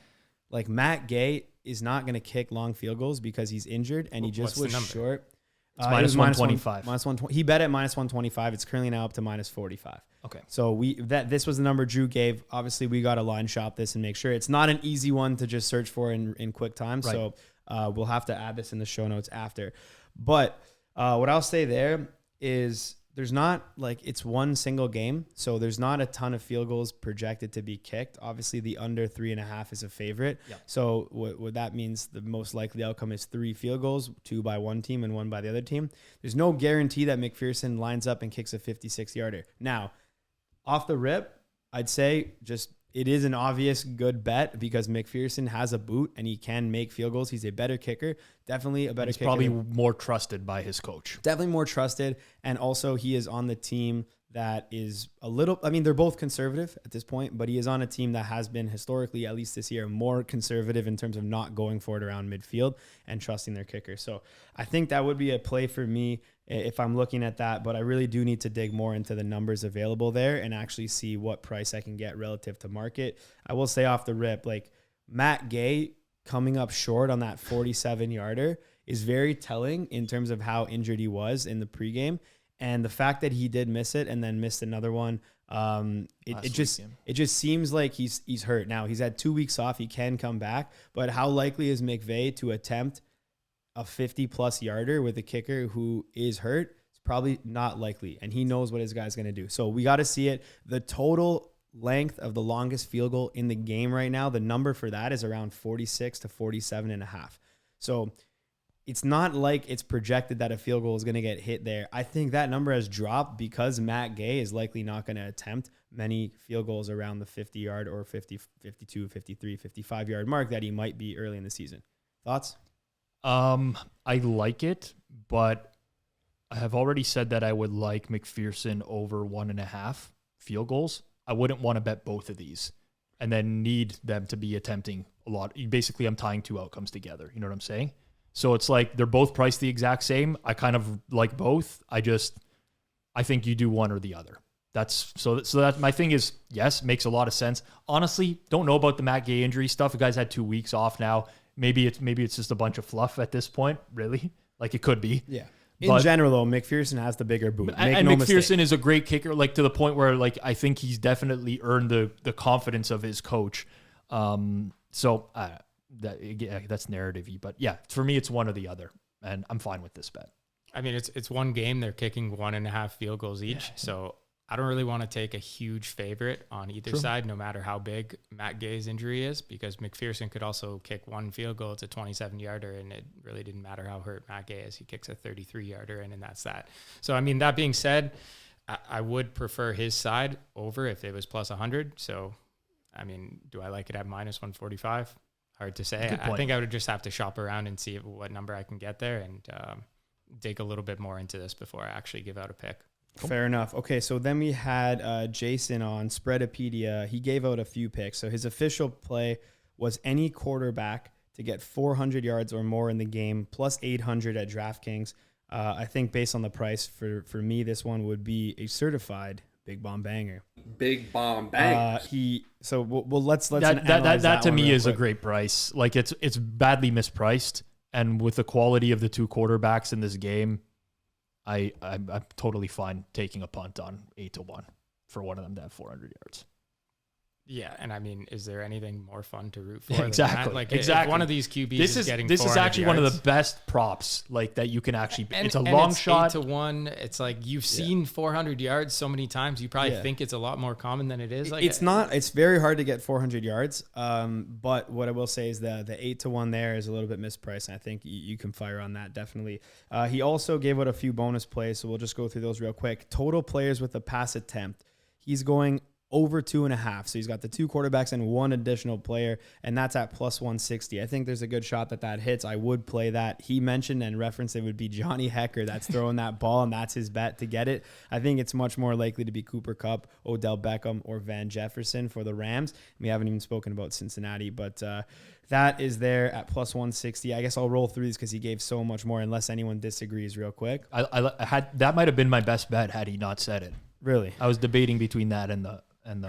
Like Matt Gay is not going to kick long field goals because he's injured and he just was short. It's minus 125. Minus 120. He bet at minus 125. It's currently now up to minus 45. Okay. So this was the number Drew gave. Obviously, we got to line shop this and make sure it's not an easy one to just search for in quick time. Right. So We'll have to add this in the show notes after. But what I'll say there is there's not like it's one single game. So there's not a ton of field goals projected to be kicked. Obviously, the under 3.5 is a favorite. Yep. So what that means, the most likely outcome is 3 field goals, 2 by one team and 1 by the other team. There's no guarantee that McPherson lines up and kicks a 56-yarder. Now, off the rip, I'd say just it is an obvious good bet because McPherson has a boot and he can make field goals. He's a better kicker, definitely a better He's kicker. probably more trusted by his coach. Definitely more trusted. And also he is on the team that is a little, I mean, they're both conservative at this point, but he is on a team that has been historically, at least this year, more conservative in terms of not going for it around midfield and trusting their kicker. So I think that would be a play for me if I'm looking at that, but I really do need to dig more into the numbers available there and actually see what price I can get relative to market. I will say off the rip, like Matt Gay coming up short on that 47-yarder is very telling in terms of how injured he was in the pregame. And the fact that he did miss it and then missed another one, it just seems like he's hurt. Now, he's had 2 weeks off. He can come back. But how likely is McVay to attempt a 50-plus yarder with a kicker who is hurt? It's probably not likely. And he knows what his guy's going to do. So we got to see it. The total length of the longest field goal in the game right now, the number for that is around 46 to 47.5. So it's not like it's projected that a field goal is going to get hit there. I think that number has dropped because Matt Gay is likely not going to attempt many field goals around the 50-yard or 50, 52, 53, 55-yard mark that he might be early in the season. Thoughts? I like it, but I have already said that I would like McPherson over 1.5 field goals. I wouldn't want to bet both of these and then need them to be attempting a lot. Basically, I'm tying two outcomes together. You know what I'm saying? So it's like they're both priced the exact same. I kind of like both. I think you do one or the other. So that my thing is, yes, makes a lot of sense. Honestly, don't know about the Matt Gay injury stuff. The guy's had 2 weeks off now. Maybe it's just a bunch of fluff at this point, really. Like it could be. Yeah. In general, though, McPherson has the bigger boot. And McPherson is a great kicker, like to the point where like I think he's definitely earned the confidence of his coach. That's narrative-y, but yeah, for me, it's one or the other, and I'm fine with this bet. I mean, it's one game. They're kicking 1.5 field goals each, so I don't really want to take a huge favorite on either side, no matter how big Matt Gay's injury is, because McPherson could also kick one field goal. It's a 27-yarder, and it really didn't matter how hurt Matt Gay is. He kicks a 33-yarder, and that's that. So, I mean, that being said, I would prefer his side over if it was plus 100. So, I mean, do I like it at minus 145? Hard to say. I think I would just have to shop around and see what number I can get there and dig a little bit more into this before I actually give out a pick. Fair enough. Okay, so then we had Jason on Spreadapedia. He gave out a few picks. So his official play was any quarterback to get 400 yards or more in the game, plus 800 at DraftKings. I think based on the price, for me, this one would be a certified big bomb banger. Big bomb banger. Let's analyze that to me is quick. a great price. Like it's badly mispriced, and with the quality of the two quarterbacks in this game, I'm totally fine taking a punt on 8-1 for one of them to have 400 yards. Yeah, and I mean, is there anything more fun to root for? Exactly. Than that? Like, exactly. If one of these QBs is getting 400 this is actually yards, one of the best props like that you can actually. And, it's a long it's shot. 8-1. It's like you've seen 400 yards so many times. You probably think it's a lot more common than it is. Like it's not. It's very hard to get 400 yards. But what I will say is the 8-1 there is a little bit mispriced. And I think you can fire on that definitely. He also gave out a few bonus plays, so we'll just go through those real quick. Total players with a pass attempt. He's going over 2.5. So he's got the two quarterbacks and one additional player, and that's at plus 160. I think there's a good shot that hits. I would play that. He mentioned and referenced it would be Johnny Hecker that's throwing that ball, and that's his bet to get it. I think it's much more likely to be Cooper Kupp, Odell Beckham, or Van Jefferson for the Rams. We haven't even spoken about Cincinnati, but that is there at plus 160. I guess I'll roll through these because he gave so much more, unless anyone disagrees real quick. I had that might have been my best bet had he not said it. Really? I was debating between that and the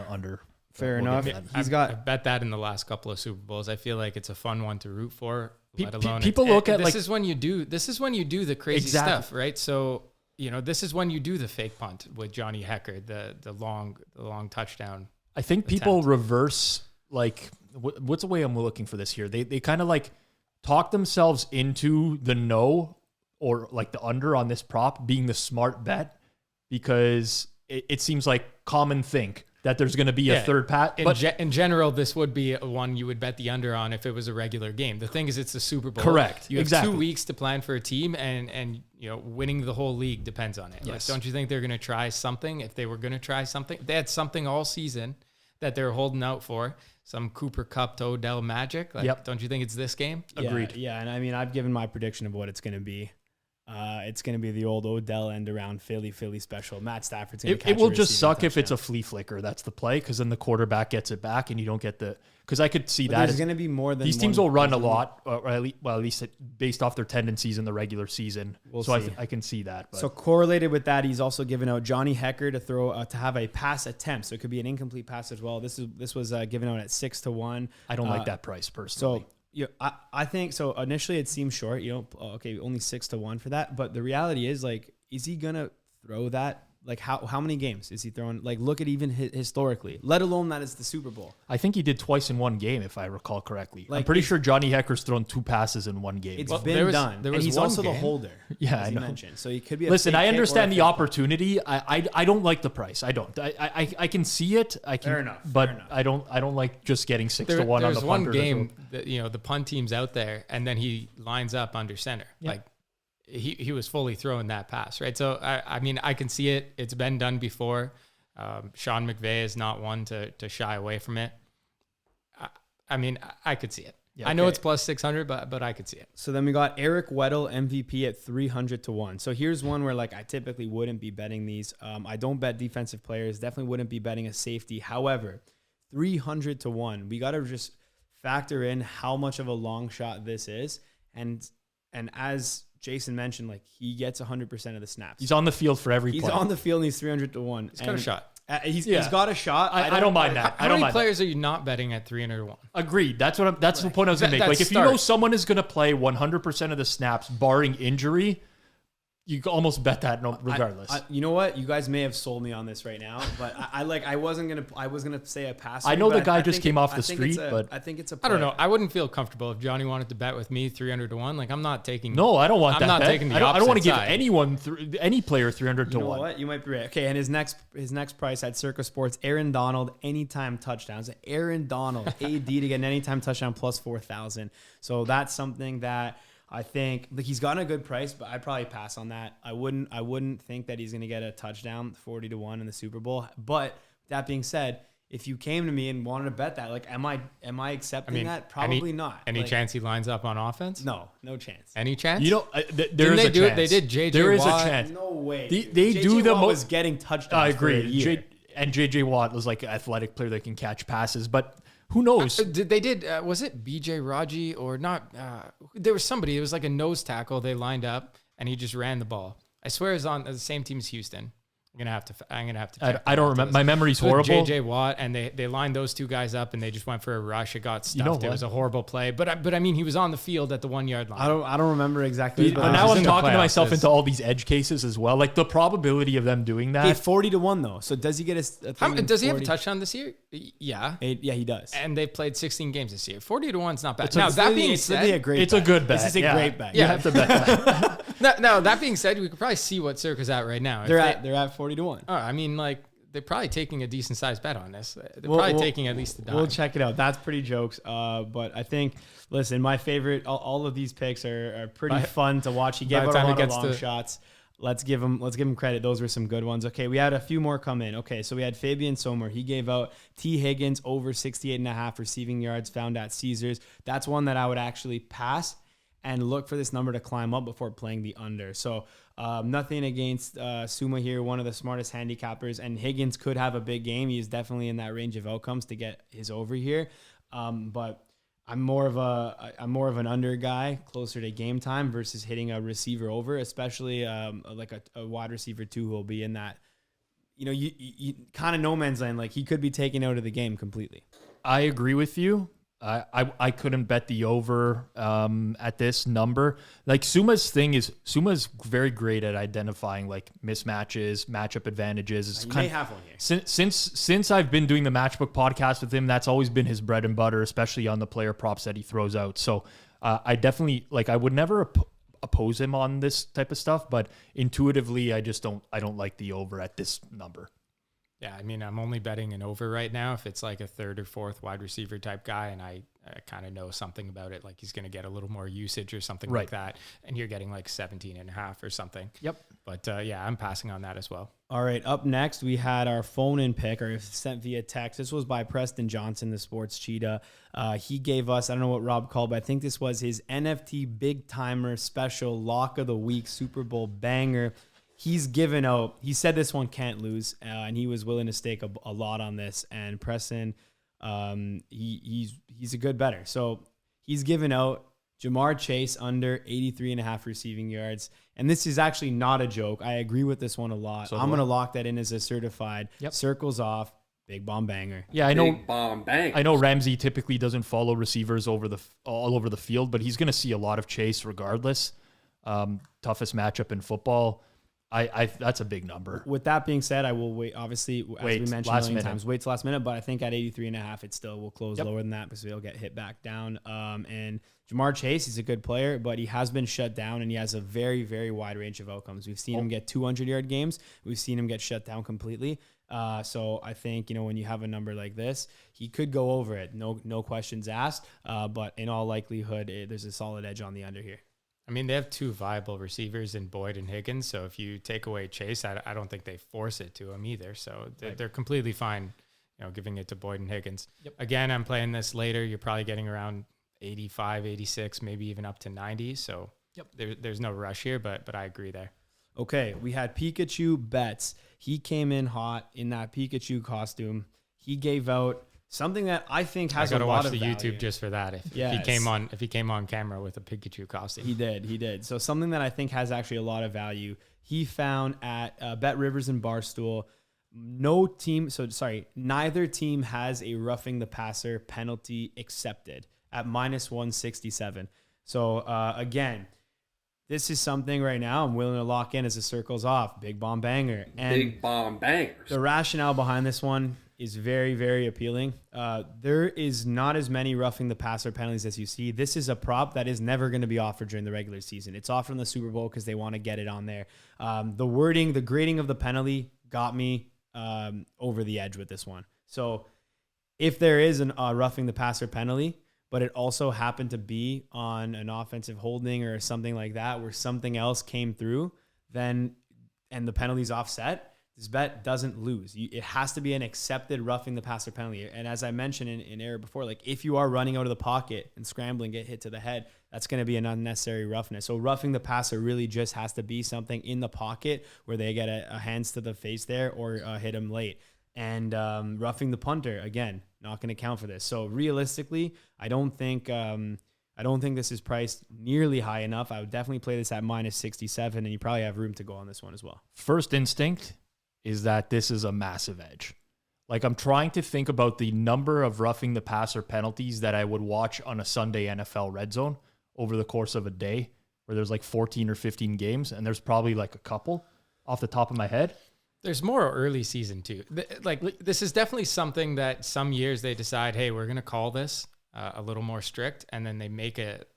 under. Fair enough. I've bet that in the last couple of Super Bowls. I feel like it's a fun one to root for. Let alone people look at this is when you do the crazy stuff, right? So this is when you do the fake punt with Johnny Hecker, the long touchdown. I think people reverse like what's the way I'm looking for this here? They kind of like talk themselves into the no or like the under on this prop being the smart bet, because it seems like common think that there's going to be a third pass. In general, this would be one you would bet the under on if it was a regular game. The thing is, it's the Super Bowl. Correct. You have Exactly. 2 weeks to plan for a team, and winning the whole league depends on it. Yes. Like, don't you think they're going to try something? If they were going to try something, they had something all season that they're holding out for. Some Cooper Cup to Odell magic. Like, Don't you think it's this game? Agreed. Yeah, and I mean, I've given my prediction of what it's going to be. It's going to be the old Odell end around Philly special. Matt Stafford's going to catch It will a just receiving suck if it's a touchdown. flea flicker. That's the play, because then the quarterback gets it back and you don't get the. Because I could see But that there's going to be more than these teams one will run a person. lot, or at least based off their tendencies in the regular season. We'll so see. I can see that. But. So correlated with that, he's also given out Johnny Hecker to throw to have a pass attempt. So it could be an incomplete pass as well. This was given out at 6-1. I don't like that price personally. So I think so. Initially, it seems short. Okay, only 6-1 for that. But the reality is, like, is he gonna throw that? Like, how many games is he throwing? Like, look at even historically, let alone that it's the Super Bowl. I think he did twice in one game, if I recall correctly. Like, I'm pretty sure Johnny Hecker's thrown 2 passes in one game. It's been done. And he's also the holder. Yeah, as I you know. mentioned. So he could be. Listen, I understand the the opportunity. I don't like the price. I don't. I can see it. I can. Fair enough, But fair enough. I don't like just getting 6-1 on the There's one punter. game that the punt team's out there, and then he lines up under center. Yeah. Like he was fully throwing that pass, right? So I mean, I can see it. It's been done before. Sean McVay is not one to shy away from it. I mean, I could see it. Yeah, I know okay. it's plus 600, but I could see it. So then we got Eric Weddle MVP at 300-1. So here's one where, like, I typically wouldn't be betting these. I don't bet defensive players. Definitely wouldn't be betting a safety. However, 300-1. We got to just factor in how much of a long shot this is, and as Jason mentioned, like, he gets 100% of the snaps. He's on the field for every He's play. on the field and he's 300-1. He's got a shot. He's got a shot. I don't mind that. How many players are you not betting at 300-1? Agreed. That's the point I was going to make. Like, if you know someone is going to play 100% of the snaps, barring injury, you can almost bet that regardless. You know what? You guys may have sold me on this right now, but I was gonna say a pass. I know but the guy I just think came off the think street, it's a- but I think it's a. I don't play. know. I wouldn't feel comfortable if Johnny wanted to bet with me 300-1. Like, I'm not taking. No, I don't want I'm that. not bet. taking the I don't want to give opposite side. anyone any player 300-1. You know what? You might be right. Okay, and his next price at Circus Sports, Aaron Donald, anytime touchdowns. Aaron Donald, AD to get an anytime touchdown plus 4,000. So that's something that I think, like, he's gotten a good price, but I'd probably pass on that. I wouldn't think that he's going to get a touchdown 40-1 in the Super Bowl. But that being said, if you came to me and wanted to bet that, like, am I accepting that? Probably not. Any Like, chance he lines up on offense? No chance. Any chance? You know, there Didn't is they a do chance. it? They did JJ There is Watt. a chance. No way. They JJ do the Watt most. was getting touchdowns. I for a agree. year. And JJ Watt was like an athletic player that can catch passes, but who knows? Was it BJ Raji or not? There was somebody. It was like a nose tackle. They lined up and he just ran the ball. I swear it's on the same team as Houston. I'm gonna have to check. I don't remember. My memory's horrible. JJ Watt, and they lined those two guys up and they just went for a rush. It got stuffed. You know It what? was a horrible play. But I mean, he was on the field at the 1 yard line. I don't remember exactly. But now I'm talking to myself into all these edge cases as well. Like, the probability of them doing that. Hey, 40-1 though. So does he get a thing Does he have a 40? touchdown this year? Yeah. Yeah, he does. And they've played 16 games this year. 40-1 is not bad. It's Now, a- that it's being really said, a great It's a bet. good bet. This is a Yeah. great bet. You have to bet that. no, that being said, we could probably see what Cirque is at right now. If They're at 40-1. Oh, I mean, like, they're probably taking a decent sized bet on this. They're probably taking at least a dime. We'll check it out. That's pretty jokes. But I think, listen, my favorite, all of these picks are pretty fun to watch. He gave out a lot of long shots. Let's give him credit. Those were some good ones. Okay, we had a few more come in. Okay, so we had Fabian Sommer. He gave out T. Higgins over 68.5 receiving yards found at Caesars. That's one that I would actually pass and look for this number to climb up before playing the under. So nothing against Suma here, one of the smartest handicappers, and Higgins could have a big game. He's definitely in that range of outcomes to get his over here. But I'm more of an under guy, closer to game time versus hitting a receiver over, especially like a wide receiver too, who will be in that, you kind of no man's land. Like, he could be taken out of the game completely. I agree with you. I couldn't bet the over at this number. Like, Suma's very great at identifying like mismatches, matchup advantages. It's You may have one here. Since I've been doing the Matchbook podcast with him, that's always been his bread and butter, especially on the player props that he throws out. So I definitely I would never oppose him on this type of stuff, but intuitively, I don't like the over at this number. Yeah, I mean, I'm only betting an over right now if it's like a third or fourth wide receiver type guy, and I kind of know something about it, like he's going to get a little more usage or something like that, and you're getting like 17.5 or something. Yep. But yeah, I'm passing on that as well. All right, up next, we had our phone-in pick, or sent via text. This was by Preston Johnson, the sports cheetah. He gave us, I don't know what Rob called, but I think this was his NFT big-timer special lock of the week Super Bowl banger. He's given out, he said this one can't lose, and he was willing to stake a lot on this. And Preston, he's a good bettor. So he's given out Jamar Chase under 83.5 receiving yards. And this is actually not a joke. I agree with this one a lot. So I'm going to lock that in as a certified Yep. Circles Off big bomb banger. Yeah, I know. Big bomb bang. I know Ramsey typically doesn't follow receivers all over the field, but he's going to see a lot of Chase regardless. Toughest matchup in football. That's a big number. With that being said, I will wait. Obviously, as we mentioned a million times, wait till last minute. But I think at 83.5, it still will close lower than that because we'll get hit back down. And Jamar Chase, he's a good player, but he has been shut down, and he has a very, very wide range of outcomes. We've seen him get 200-yard games. We've seen him get shut down completely. So I think, when you have a number like this, he could go over it. No questions asked. But in all likelihood, there's a solid edge on the under here. I mean, they have two viable receivers in Boyd and Higgins. So if you take away Chase, I don't think they force it to him either. So they're completely fine, giving it to Boyd and Higgins. Yep. Again, I'm playing this later. You're probably getting around 85, 86, maybe even up to 90. So there's no rush here, but I agree there. Okay, we had Pikachu Bets. He came in hot in that Pikachu costume. He gave out something that I think has a lot of value. I gotta watch the YouTube just for that. If he came on camera with a Pikachu costume, he did. So something that I think has actually a lot of value. He found at Bet Rivers and Barstool. Neither team has a roughing the passer penalty accepted at -167. So again, this is something right now I'm willing to lock in as a Circles Off big bomb banger. And big bomb bangers. The rationale behind this one is very, very appealing. There is not as many roughing the passer penalties as you see. This is a prop that is never going to be offered during the regular season. It's offered in the Super Bowl because they want to get it on there. The wording, the grading of the penalty got me over the edge with this one. So if there is a roughing the passer penalty, but it also happened to be on an offensive holding or something like that where something else came through, and the penalty's offset, this bet doesn't lose. It has to be an accepted roughing the passer penalty. And as I mentioned in error before, if you are running out of the pocket and scrambling, get hit to the head, that's going to be an unnecessary roughness. So roughing the passer really just has to be something in the pocket where they get a hands to the face there or hit him late. And roughing the punter, again, not going to count for this. So realistically, I don't think this is priced nearly high enough. I would definitely play this at -67, and you probably have room to go on this one as well. First instinct is that this is a massive edge. I'm trying to think about the number of roughing the passer penalties that I would watch on a Sunday NFL Red Zone over the course of a day where there's 14 or 15 games, and there's probably a couple off the top of my head. There's more early season too. This is definitely something that some years they decide, hey, we're going to call this a little more strict. And then they make it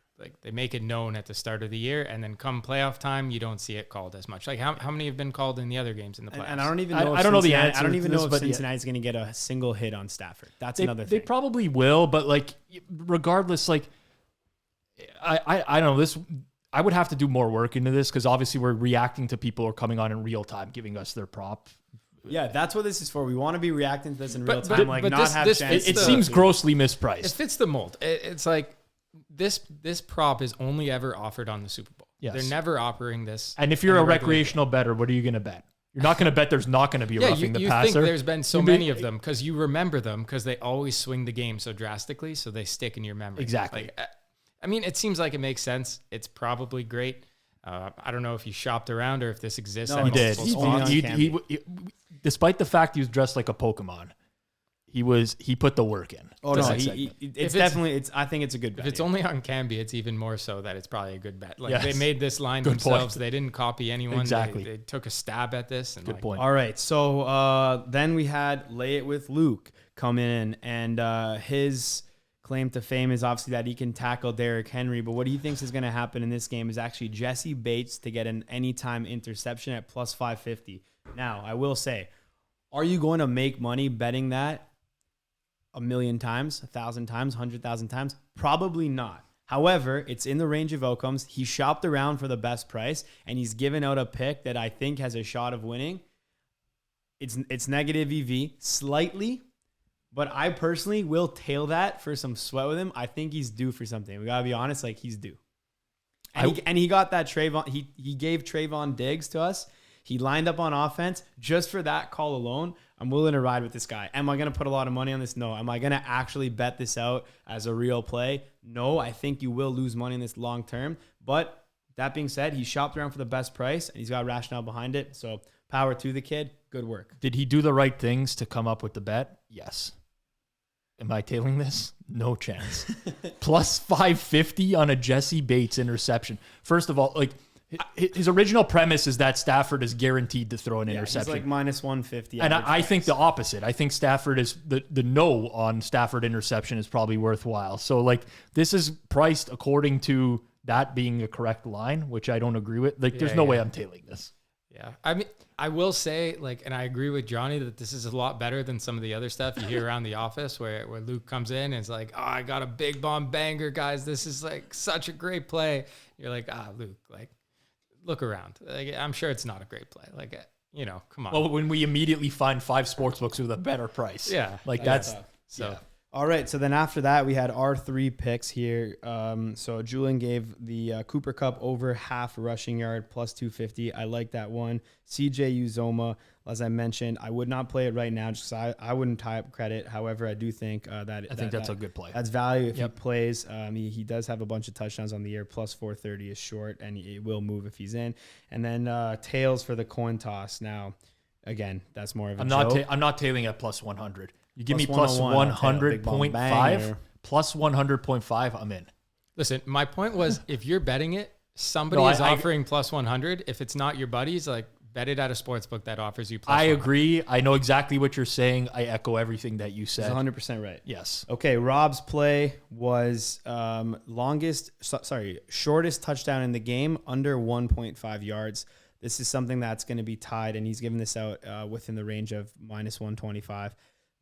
known at the start of the year. And then come playoff time, you don't see it called as much. How many have been called in the other games in the playoffs? And I don't even know. I don't know the answer. I don't even know if but Cincinnati's going to get a single hit on Stafford. That's another thing. They probably will, but regardless, I don't know this. I would have to do more work into this because obviously we're reacting to people who are coming on in real time, giving us their prop. Yeah, that's what this is for. We want to be reacting to this in real time, It seems grossly mispriced. It fits the mold. It's like this prop is only ever offered on the Super Bowl. Yes. They're never offering this. And if you're a recreational bettor, what are you going to bet? You're not going to bet there's not going to be a roughing the passer. You think there's been so many of them because you remember them because they always swing the game so drastically, so they stick in your memory. Exactly. I mean, it seems like it makes sense. It's probably great. I don't know if you shopped around or if this exists. No, he did. He despite the fact he was dressed like a Pokemon, he put the work in. Oh no, it's definitely. I think it's a good bet. If it's only on Camby, it's even more so that it's probably a good bet. Yes. They made this line Good themselves. point. They didn't copy anyone. Exactly. They took a stab at this. And Good point. All right, so then we had Lay It With Luke come in, and his claim to fame is obviously that he can tackle Derrick Henry, but what he thinks is going to happen in this game is actually Jesse Bates to get an anytime interception at plus 550. Now, I will say, are you going to make money betting that 1,000,000 times, 1,000 times, 100,000 times? Probably not. However, it's in the range of outcomes. He shopped around for the best price, and he's given out a pick that I think has a shot of winning. It's negative EV slightly, but I personally will tail that for some sweat with him. I think he's due for something. We gotta be honest, like he's due. And he got that Trayvon. He gave Trayvon Diggs to us. He lined up on offense just for that call alone. I'm willing to ride with this guy. Am I going to put a lot of money on this? No. Am I going to actually bet this out as a real play? No. I think you will lose money in this long term. But that being said, he shopped around for the best price and he's got rationale behind it. So power to the kid. Good work. Did he do the right things to come up with the bet? Yes. Am I tailing this? No chance. Plus 550 on a Jesse Bates interception. First of all, like, his original premise is that Stafford is guaranteed to throw an interception. He's like minus 150. And I think the opposite. I think Stafford is the no on Stafford interception is probably worthwhile. So like this is priced according to that being a correct line, which I don't agree with. Like there's no way I'm tailing this. Yeah. I mean, I will say like, and I agree with Johnny that this is a lot better than some of the other stuff you hear around the office where Luke comes in and is like, oh, I got a big bomb banger, guys. This is like such a great play. You're like, Luke, like, look around. Like, I'm sure it's not a great play. Like, you know, come on. Well, when we immediately find 5 sportsbooks with a better price. Yeah. Like that's so. Yeah. All right. So then after that, we had our 3 picks here. So Julian gave the Cooper Kupp over half rushing yard plus 250. I like that one. CJ Uzoma, as I mentioned, I would not play it right now just because I wouldn't tie up credit. However, I do think that's a good play. That's value if he plays. He does have a bunch of touchdowns on the year. Plus 430 is short, and it will move if he's in. And then tails for the coin toss. Now, again, that's more of a joke. I'm not tailing at plus 100. You give Plus me plus 100.5, 100.5, plus 100.5, I'm in. Listen, my point was if you're betting it, somebody is offering plus 100. If it's not your buddies, like bet it at a sports book that offers you plus I 100. agree. I know exactly what you're saying. I echo everything that you said. 100% right. Yes. Okay, Rob's play was shortest touchdown in the game, under 1.5 yards. This is something that's going to be tied, and he's given this out within the range of minus 125.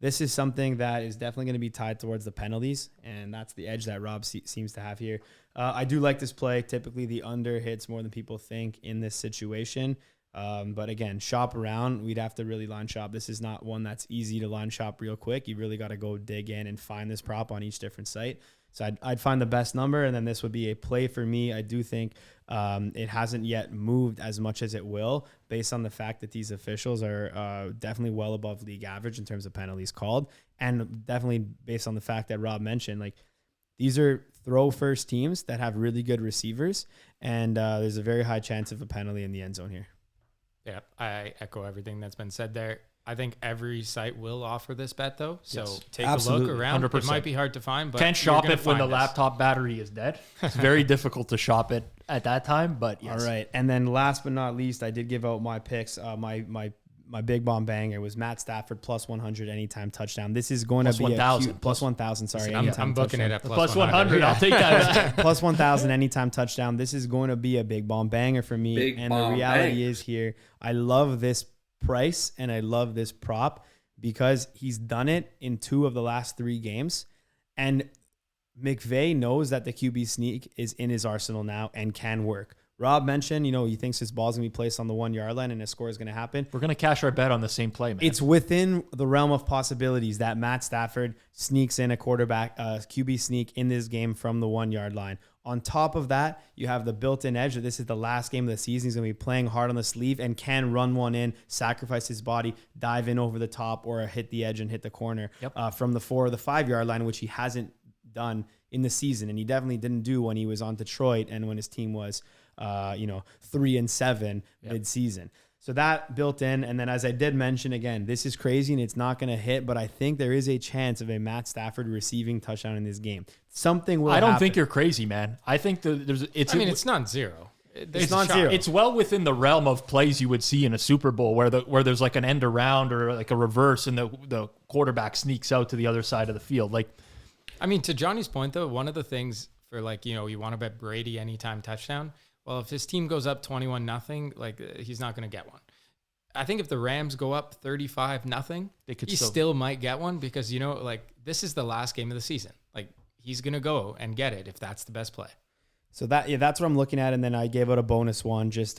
This is something that is definitely going to be tied towards the penalties, and that's the edge that Rob seems to have here. I do like this play. Typically, the under hits more than people think in this situation. But again, shop around. We'd have to really line shop. This is not one that's easy to line shop real quick. You really got to go dig in and find this prop on each different site. So I'd find the best number, and then this would be a play for me. I do think it hasn't yet moved as much as it will based on the fact that these officials are definitely well above league average in terms of penalties called, and definitely based on the fact that Rob mentioned, like these are throw first teams that have really good receivers, and there's a very high chance of a penalty in the end zone here. Yeah, I echo everything that's been said there. I think every site will offer this bet, though. So take a look around. 100%. It might be hard to find, but can't shop it when the this. laptop battery is dead. It's very difficult to shop it at that time, but yes. All right. And then last but not least, I did give out my picks. My big bomb banger was Matt Stafford plus 100 anytime touchdown. This is going Plus to be 1,000. plus 1,000. Sorry, I'm booking touchdown. it at plus 100. I'll take that. Plus 1,000 anytime touchdown. This is going to be a big bomb banger for me. Big and the bomb reality bang. is here, I love this price and I love this prop because he's done it in 2 of the last 3 games. And McVay knows that the QB sneak is in his arsenal now and can work. Rob mentioned, he thinks his ball's going to be placed on the 1 yard line and a score is going to happen. We're going to cash our bet on the same play, man. It's within the realm of possibilities that Matt Stafford sneaks in a quarterback, QB sneak in this game from the 1 yard line. On top of that, you have the built-in edge that this is the last game of the season. He's going to be playing hard on the sleeve and can run one in, sacrifice his body, dive in over the top, or hit the edge and hit the corner from the 4 or the 5 yard line, which he hasn't done in the season. And he definitely didn't do when he was on Detroit and when his team was 3-7 mid-season. So that built in. And then as I did mention, again, this is crazy and it's not going to hit, but I think there is a chance of a Matt Stafford receiving touchdown in this game. Something will I don't happen. think you're crazy, man. I think it's not zero. It's not zero. It's well within the realm of plays you would see in a Super Bowl where there's like an end around or like a reverse and the quarterback sneaks out to the other side of the field. Like I mean, to Johnny's point though, one of the things for like, you want to bet Brady anytime touchdown. Well, if his team goes up 21-0, like he's not going to get one. I think if the Rams go up 35-0, he still might get one because, like this is the last game of the season. Like he's going to go and get it if that's the best play. So that's what I'm looking at. And then I gave out a bonus one, just,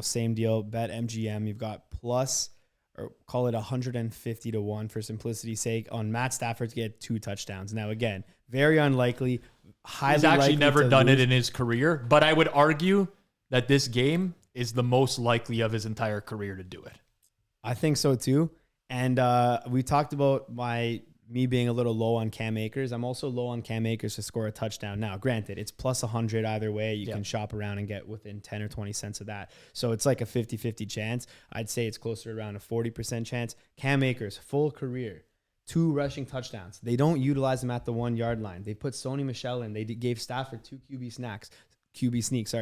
same deal, bet MGM. You've got plus, or call it 150 to 1 for simplicity's sake, on Matt Stafford to get 2 touchdowns. Now, again, very unlikely. He's actually never done it in his career, but I would argue that this game is the most likely of his entire career to do it. I think so too. And we talked about me being a little low on Cam Akers. I'm also low on Cam Akers to score a touchdown. Now, granted, it's plus 100 either way. You can shop around and get within 10 or 20 cents of that. So it's like a 50-50 chance. I'd say it's closer to around a 40% chance. Cam Akers, full career, 2 rushing touchdowns. They don't utilize him at the 1-yard line. They put Sony Michel in. They gave Stafford 2 QB sneaks.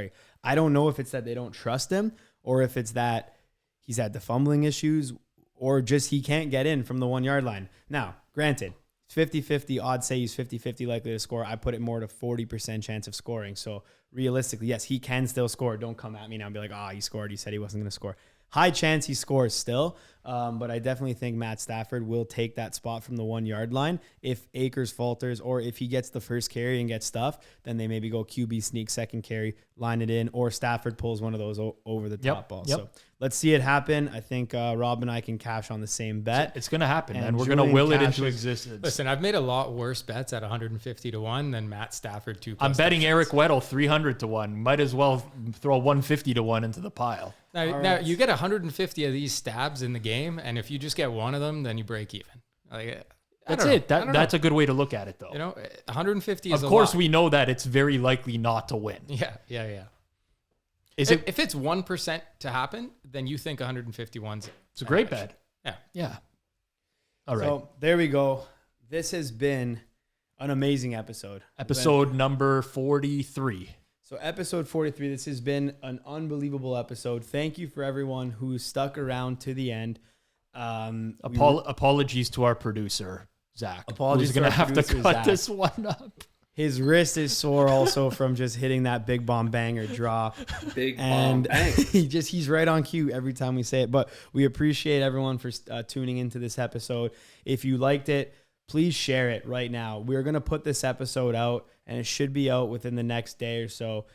I don't know if it's that they don't trust him or if it's that he's had the fumbling issues or just he can't get in from the 1-yard line. Now, granted, 50-50, odds say he's 50-50 likely to score. I put it more to 40% chance of scoring. So realistically, yes, he can still score. Don't come at me now and be like, he scored. He said he wasn't going to score. High chance he scores still, but I definitely think Matt Stafford will take that spot from the 1-yard line. If Akers falters or if he gets the first carry and gets stuffed, then they maybe go QB sneak, second carry, line it in, or Stafford pulls one of those over the top balls. So let's see it happen. I think Rob and I can cash on the same bet. It's going to happen, and we're going to will it into existence. Listen, I've made a lot worse bets at 150 to 1 than Matt Stafford 2+. I'm betting Eric Weddle 300 to 1. Might as well throw 150 to 1 into the pile. Now you get 150 of these stabs in the game, and if you just get one of them, then you break even. That's it. That's a good way to look at it, though. 150 is a lot. Of course, we know that it's very likely not to win. Yeah. If it's 1% to happen, then you think 151's it's a great bet. Yeah. All right. So there we go. This has been an amazing episode. Episode number 43. So episode 43, this has been an unbelievable episode. Thank you for everyone who stuck around to the end. Apologies to our producer, Zach. Apologies who's going to have to cut Zach. this one up. His wrist is sore also from just hitting that big bomb banger drop. Bomb bang. He's right on cue every time we say it. But we appreciate everyone for tuning into this episode. If you liked it, please share it right now. We're going to put this episode out, and it should be out within the next day or so.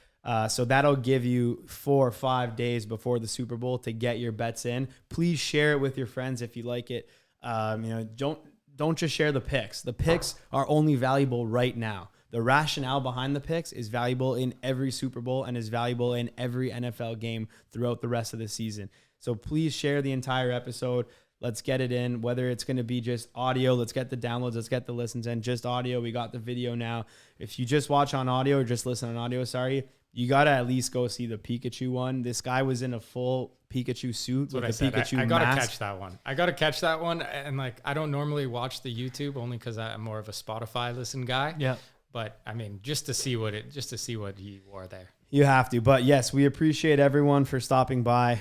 So that'll give you 4 or 5 days before the Super Bowl to get your bets in. Please share it with your friends if you like it. Don't just share the picks. The picks are only valuable right now. The rationale behind the picks is valuable in every Super Bowl and is valuable in every NFL game throughout the rest of the season. So please share the entire episode. Let's get it in, whether it's going to be just audio. Let's get the downloads. Let's get the listens in. Just audio. We got the video now. If you just watch on audio or just listen on audio, you got to at least go see the Pikachu one. This guy was in a full Pikachu suit with a Pikachu I got to mask. catch that one. I got to catch that one. And I don't normally watch the YouTube only because I'm more of a Spotify listen guy. Yeah. But I mean, just to see what he wore there. You have to. But yes, we appreciate everyone for stopping by.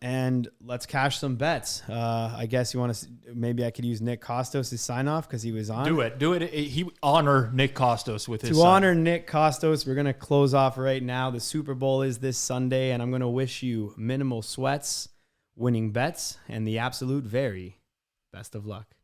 And let's cash some bets. I guess you want to, maybe I could use Nick Kostos' sign off because he was on. Do it. He honor Nick Kostos with his To honor Nick Kostos, we're going to close off right now. The Super Bowl is this Sunday, and I'm going to wish you minimal sweats, winning bets, and the absolute very best of luck.